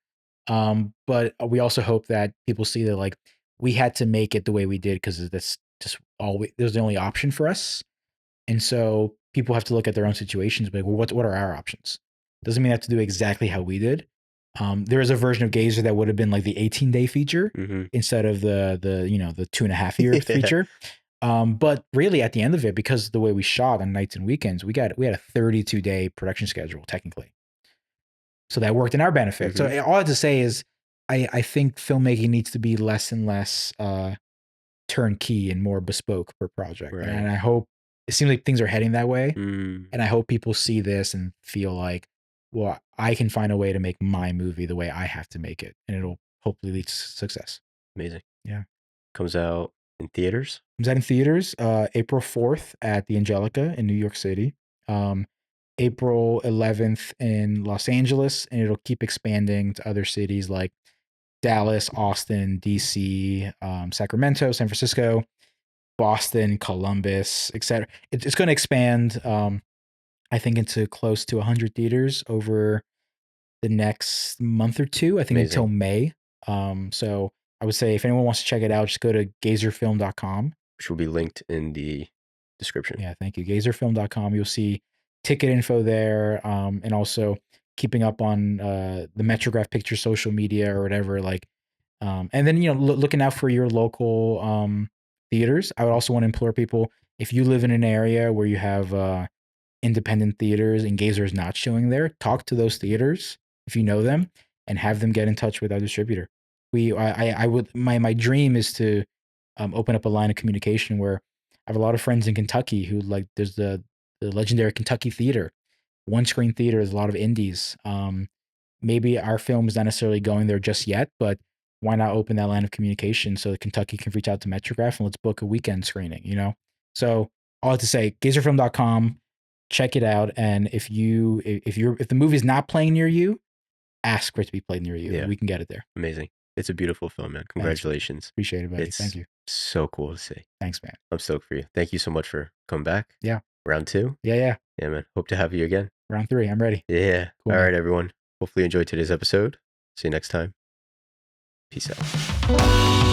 But we also hope that people see that like we had to make it the way we did because that's just there's the only option for us. And so people have to look at their own situations, but like, well, what are our options? Doesn't mean they have to do exactly how we did. There is a version of Gazer that would have been like the 18-day feature mm-hmm. instead of the 2.5 year Yeah. feature. But really, at the end of it, because of the way we shot on nights and weekends, we had a 32-day production schedule technically, so that worked in our benefit. So Mm-hmm. all I have to say is, I think filmmaking needs to be less and less turnkey and more bespoke per project, Right. and I hope it seems like things are heading that way. Mm, And I hope people see this and feel like, well, I can find a way to make my movie the way I have to make it, and it'll hopefully lead to success. amazing. Yeah. Comes out in theaters. Comes out in theaters April 4th at the Angelica in New York City, um, April 11th in Los Angeles, and it'll keep expanding to other cities like Dallas, Austin, DC, Sacramento, San Francisco, Boston, Columbus, etc. It's going to expand, I think, into close to 100 theaters over the next month or two, I think until Amazing. May. So I would say if anyone wants to check it out, just go to gazerfilm.com. Which will be linked in the description. Yeah, thank you. Gazerfilm.com. You'll see ticket info there, and also keeping up on the Metrograph Picture social media or whatever. Like, and then looking out for your local theaters. I would also want to implore people, if you live in an area where you have independent theaters and Gazer is not showing there, talk to those theaters if you know them and have them get in touch with our distributor. I would my dream is to open up a line of communication where I have a lot of friends in Kentucky who like there's the legendary Kentucky Theater, one screen theater. There's a lot of indies. Maybe our film is not necessarily going there just yet, but why not open that line of communication so that Kentucky can reach out to Metrograph and let's book a weekend screening, you know? So all I have to say, gazerfilm.com, check it out. And if the movie's not playing near you, ask for it to be played near you and Yeah. we can get it there. Amazing. It's a beautiful film, man. Thanks, man. Congratulations. Appreciate it, buddy. Thank It's you. so cool to see. Thanks, man. I'm stoked for you. Thank you so much for coming back. Yeah. Round two. Yeah. Yeah. Yeah, man. Hope to have you again. Round 3. I'm ready. Yeah. Cool, All man. right, everyone. Hopefully you enjoyed today's episode. See you next time. Peace out.